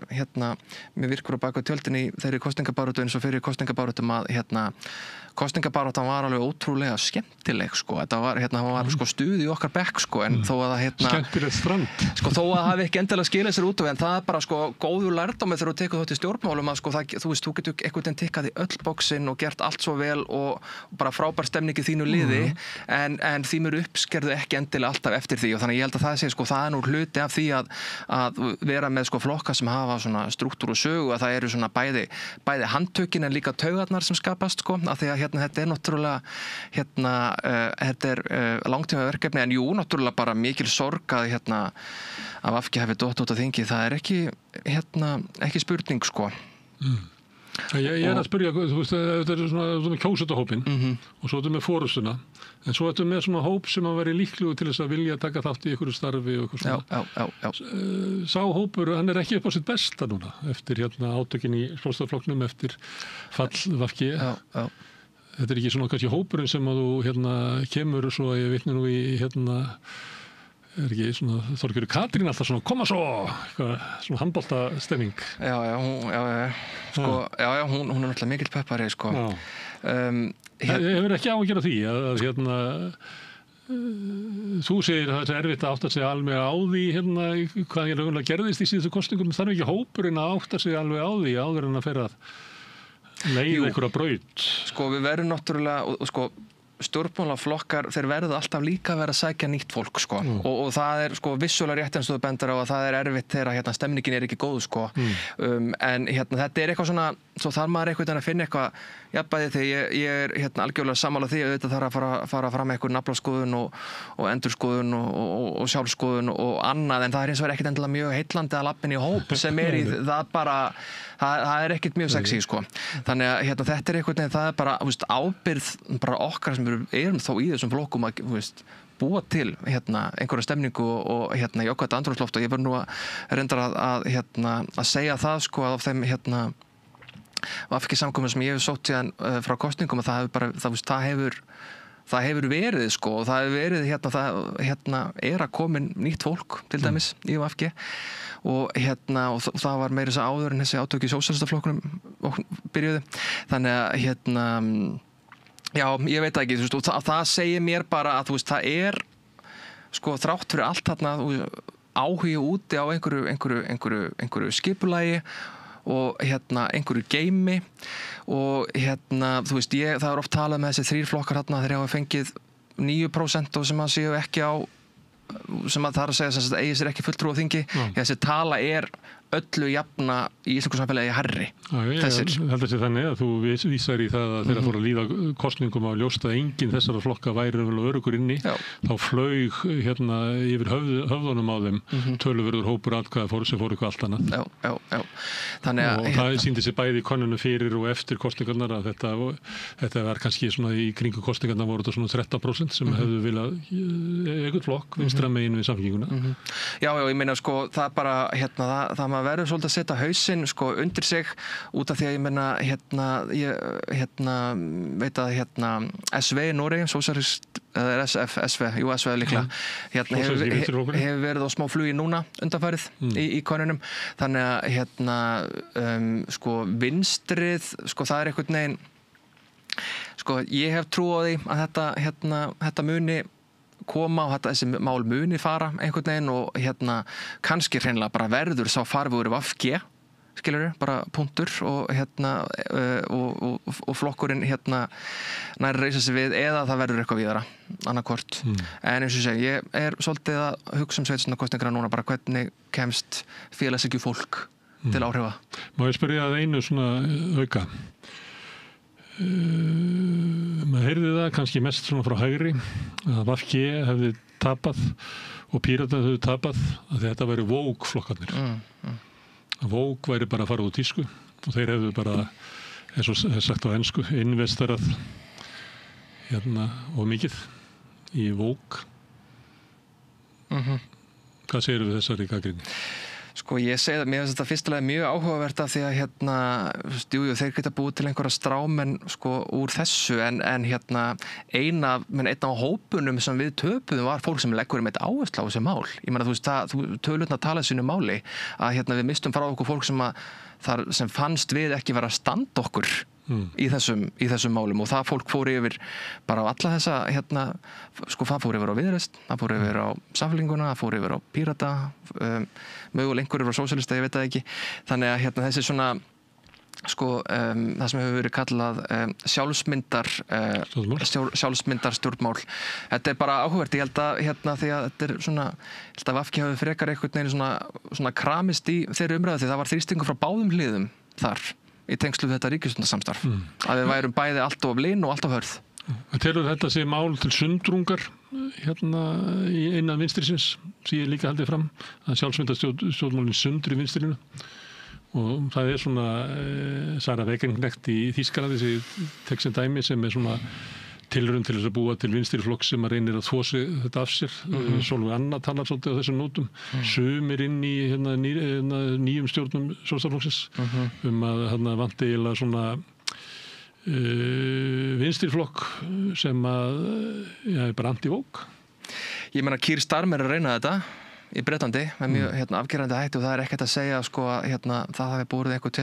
mér virkur á bak við tjöldin í þeirri kosningabaráttu eins og fyrir kosningabaráttum að kosningabaráttan var alveg ótrúlega skemmtileg sko. Þetta var var sko stuð í okkar bekk sko en þó að það skemmtilegt strand. Sko þó að það hafi ekki endilega skilað sér út en það er bara sko góður lærdómur þegar þú tekur þátt í stjórnmálum að sko þú veist þú getur einhvern veginn tikkað í öll bóksinn og gert allt svo vel og bara frábær stemning í þínu liði en því mér uppskerðu ekki endilega alltaf eftir því og þannig ég held að það sé sko það er nú hluti af því að vera með sko flokka sem hafa svona strúktúr og sögu að það eru svona bæði handtökin en líka taugarnar sem skapast sko af því að þetta er náttúrulega þetta er langtíma verkefni en jú, náttúrulega bara mikil sorg að að VG hafi dott út á þingi það er ekki spurning sko. Ég að spyrja, þú veist, þetta er svona kjósendahópinn og svo þetta með forustuna en svo þetta með svona hóp sem að veri líklegur til þess að vilja taka þátt í einhverju starfi og eitthvað svona. Sá hópur, hann er ekki upp á sitt besta núna eftir átökin í Sjálfstæðisflokknum eftir fall VG. Þetta er ekki svona kannski hópurinn sem að þú kemur svo að ég vitni nú í er ekki svona Þorgerður Katrín alltaf svona koma svo svona handboltastemming. Sko, hún er náttúrulega mikill peppari sko. Ég hefur ekki áhyggjur af því að þú segir að það er erfitt að átta sig alveg á því hvað raunverulega gerðist í síðustu kosningum þarf ekki hópurinn að átta sig alveg á því áður en að fer að leið einhverja braut. Sko við verðum náttúrulega sko stjórnmálaflokkar þeir verða alltaf líka að vera að sækja nýtt fólk sko og það er sko vissulega rétt eins og þú bendir á að það er erfitt þegar stemningin er ekki góð sko en þetta er eitthvað svona svo þarf maður einhvern að finna eitthvað jafnbæði þegar ég er algjörlega sammála því að þetta þarf að fara fram með einhver naflaskoðun og endurskoðun og sjálfskoðun og annað en það er eins og ekkert endilega mjög heitlandi að lappin í hóp sem í það bara það er ekkert mjög sexy sko þannig að þetta er einhvern veginn það er bara ábyrgð bara okkar sem erum þá í þessum flokkum að búa til einhverja stemningu og jákvætt andrúmsloft og ég verð nú að reyndar að segja það sko að á þeim VG samkomum sem ég hef sótt síðan frá kosningum að það hefur verið sko og það hefur verið það er að komin nýtt fólk til dæmis í VG og það var meira þess að áður en þessi átök í Sósíalistaflokknum byrjuðu þannig að Já, ég veit ekki, þú veist, og það segir mér bara að, þú veist, það sko, þrátt fyrir allt þarna áhugi úti á einhverju skipulagi og einhverju geimi og þú veist, það oft talað með þessi 3 flokkar þarna þegar ég hafa fengið 9% og sem að séu ekki á sem að það að segja að eigi sér ekki fulltrú á þingi. Þessi tala öllu jafna í íslensku samfélagi hærri. Ég held að sé þannig að þú vísar í það að þegar fór að líða kosningum á ljóst að enginn þessara flokka væri örugur inni, þá flaug yfir höfðunum á þeim töluverður hópur atkvæða sem fór eitthvað allt annað. Já. Þannig að og það sýndi sér bæði í könnunum fyrir og eftir kosningarnar að þetta var kannski svona í kringu kosningarnar voru þetta svona 13% sem hefðu viljað einhvern flokk vinstra megin við Samfylkinguna. Já, ég meina sko það bara það maður verður svolítið að setja hausinn sko undir sig út af því að ég meina ég veit að SV í Noregi, Sósíalist eða SV líklega hefur verið á smá flugi núna undanfarið í konunum, þannig að sko vinstrið sko það einhvern veginn sko ég hef trú á því að þetta muni koma og þessi mál muni fara einhvern veginn og kannski hreinlega bara verður sá farvegur VG, skilurðu, bara punktur og og flokkurinn nær reisa sig við eða það verður eitthvað víðara annarkvort. En eins og segi, ég svolítið að hugsa sveitarstjórnarkosningar núna bara hvernig kemst félagshyggju fólk til áhrifa. Má ég spyrja að einu svona auka? Maður heyrði það kannski mest svona frá hægri að VG hefði tapað og Píratar hefði tapað að þetta væri woke flokkarnir. Að woke væri bara að fara út tísku og þeir hefðu bara, eins og sagt á ensku, investerað og mikið í woke. Hvað segirðu við þessari gagnrýni? Sko ég segi það, mér finnst þetta fyrstulega mjög áhugavert af því að þeir geta búið til einhverja strámenn sko úr þessu en einn af hópunum sem við töpuðum var fólk sem leggur með áherslu á þessi mál. Ég meina þú veist tölurnar tala sínu máli að við mistum frá okkur fólk sem fannst við ekki vera að standa okkur í þessum málum og það fólk fór yfir bara á alla þessa sko það fór yfir á Viðreisn, það fór yfir á Samfylkinguna, það fór yfir á Pírata mögulega einhverjir frá Sósíalista, ég veit það ekki, þannig að þessi svona sko það sem hefur verið kallað sjálfsmyndar stjórnmál, þetta bara áhugavert, ég held að því að þetta svona, ég held að VG hafi frekar einhvern veginn svona kramist í þeirri umræðu því það var þrýstingur frá báðum hliðum þar í tengslu við þetta ríkisstjórnarsamstarf að við værum bæði allt of lin og allt of hörð. Telur þetta sé mál til sundrungar innan vinstrisins sem ég líka haldið fram að sjálfsmyndarstjórnmálinn sundri vinstrinu og það svona Sara Wegenknecht í Þýskalandi sem tek sem dæmi sem svona tilraun til þess að búa til vinstriflokk sem að reynir að þvo sig þetta af sér. Sólveig Anna talar svolítið á þessum nótum. Sumir inn í nýjum stjórnum Sjálfstæðisflokksins að vanti eiginlega svona vinstriflokk sem að er bara anti-woke. Ég meina Keir Starmer að reyna þetta í Bretlandi með mjög afgerandi hætti og það ekkert að segja sko það hafi búið eitthvað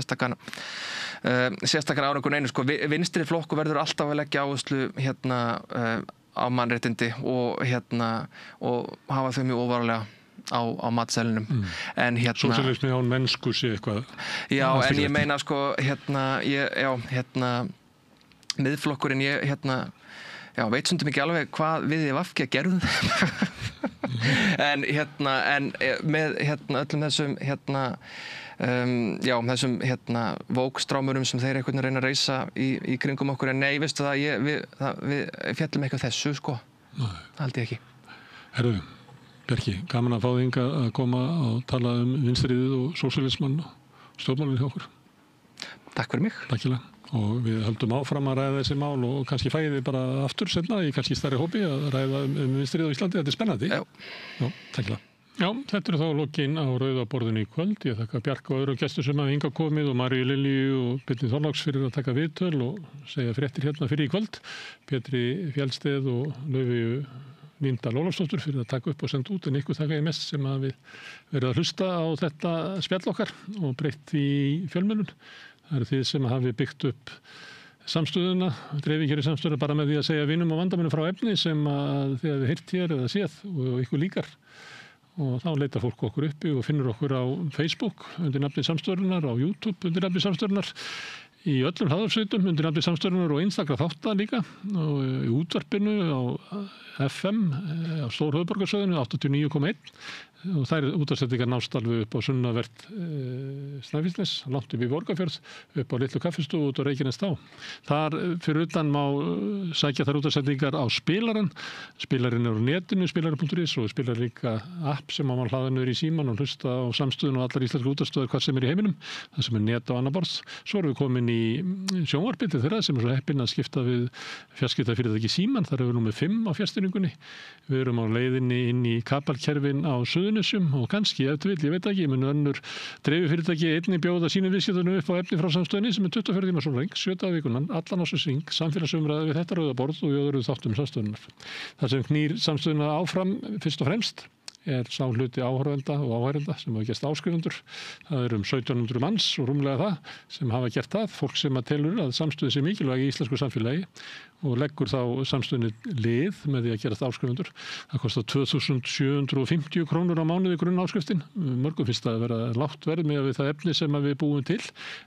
sérstakar árangur neinu sko vinstri flokku verður alltaf að leggja áherslu á mannréttindi og hafa þau mjög óvarlega á matseðlinum en Sósíalismi án mennsku sé eitthvað. Já, en ég meina sko miðflokkurinn veit stundum ekki alveg hvað við í VG gerðum en með öllum þessum þessum vókstrámurum sem þeir einhvern veginn reyna að reisa í kringum okkur en nei, veistu það, við fjallum eitthvað þessu sko, það held ég ekki. Herðu, Bjarki, gaman að fá þig hingað að koma og tala vinstriðið og sósíalismann og stjórnmálinn hjá okkur. Takk fyrir mig. Takkilega. Og við höldum áfram að ræða þessi mál og kannski fæði þið bara aftur seinna í kannski stærri hópi að ræða vinstrið á Íslandi. Þetta er spennandi. Já, takkilega. Já, þetta þá lokin á Rauða borðinu í kvöld. Ég þakka Bjarka og öðrum gestum sem hafa hingað komið og Maríu Lilju og Birni Þorláks fyrir að taka viðtöl og segja fréttir fyrir í kvöld. Pétri Fjallsteð og Laufeyju Líndal Ólafsdóttur fyrir að taka upp og senda út en ykkur þakka ég mest sem að við verið að hlusta á þetta spjall okkar og breytt í fjölmiðlun. Það þið sem hafi byggt upp samstöðuna, dreifingar í samstöðuna bara með því að segja vinum og vandamönnum frá efni sem að þið hefði heyrt hér eða séð og ykkur líkar. Og þá leitar fólk okkur uppi og finnur okkur á Facebook undir nafni Samstöðunar, á YouTube undir nafni Samstöðunar, í öllum hlaðarsveitum undir nafni Samstöðunar og einstakra þátta líka og í útvarpinu á FM á Stórhöfuðborgarsvæðinu 89,1 og þær útvarpsendingar nást alveg upp á sunnavert Snæfellsnes, langt upp í Borgarfjörð, upp á Litlu kaffistofu út á Reykjanestá. Þar fyrir utan má sækja þær útvarpsendingar á spilarann. Spilarinn er á netinu, spilarinn.is og spilar líka app sem má hlaða niður í síman og hlusta á Samstöðun og allar íslenskar útvarpsstöðvar hvað sem er í heiminum, það sem er net og annað borð. Svo erum við komin í sjónvarpið til þeirra sem er svo heppin að skipta við fjarskiptafyrirtæki Síman, þar erum við númer 5 á fjarstýringunni. Við erum á leiðinni inn í kabelkerfin á Suðurnesjum og kannski, ef þú vill, ég veit ekki, mun önnur dreififyrirtæki einnig bjóða sínum viðskiptunum upp á efni frá Samstöðunni sem er 24 tíma sólarhring, 7 daga vikunnar, allan ársins hring, samfélagsumræða við þetta rauða borð og í öðru þáttum Samstöðunnar. Það sem knýr Samstöðuna áfram fyrst og fremst er sá hluti áhorfenda og áhærenda sem hafa gerst áskrifundur. Það eru 1700 manns og rúmlega það sem hafa gert það, fólk sem að telur að samstöðu sé mikilvæg í íslensku samfélagi og leggur þá samstöðunni lið með því að gerast áskrifundur. Það kostar 2750 krónur á mánuði grunn áskriftin. Mörgum finnst það að vera lágt verð með við það efni sem við búum til,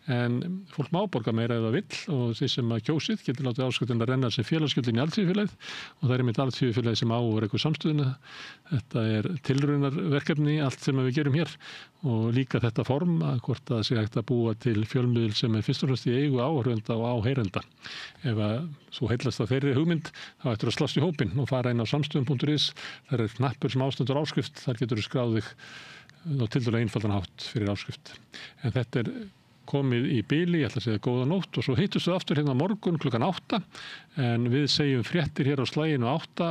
en fólk má borga meira ef það vill og þeir sem að kjósið getur látið áskriftin að renna sem félagsgjöldin í Alþýðufélagið og það er einmitt Alþýðufélagið sem á og rekur samstöðuna. Þetta er tilraunarverkefni, allt sem við gerum hér og líka þetta form að hvort það sé hægt að búa til fjölmiðil sem er fyrst og fremst í eigu áhorfenda og áheyrenda. Ef að þú heillast að þeirri hugmynd, þá ættir að slást í hópinn og fara inn á samstöðun.is. Það er knappur sem ástendur áskrift, þar getur þú skráð þig á tildulega einfaldan hátt fyrir áskrift. En þetta er komið í bili, ég ætla að segja góða nótt og svo hittust við aftur hérna morgun klukkan 8 en við segjum fréttir hér á slaginu 8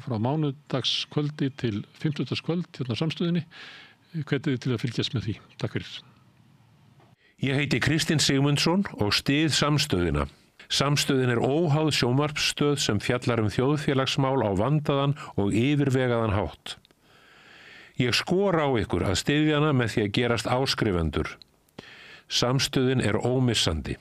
frá mánudagskvöldi til 50dagskvöld hérna á samstöðinni. Hvetið til að fylgjast með því. Takk fyrir. Ég heiti Kristinn Sigmundsson og styð Samstöðina. Samstöðin er óháð sjónvarpsstöð sem fjallar þjóðfélagsmál á vandaðan og yfirvegaðan hátt. Ég skora á ykkur að styðja hana með því að gerast áskrifendur. Samstöðin er ómissandi.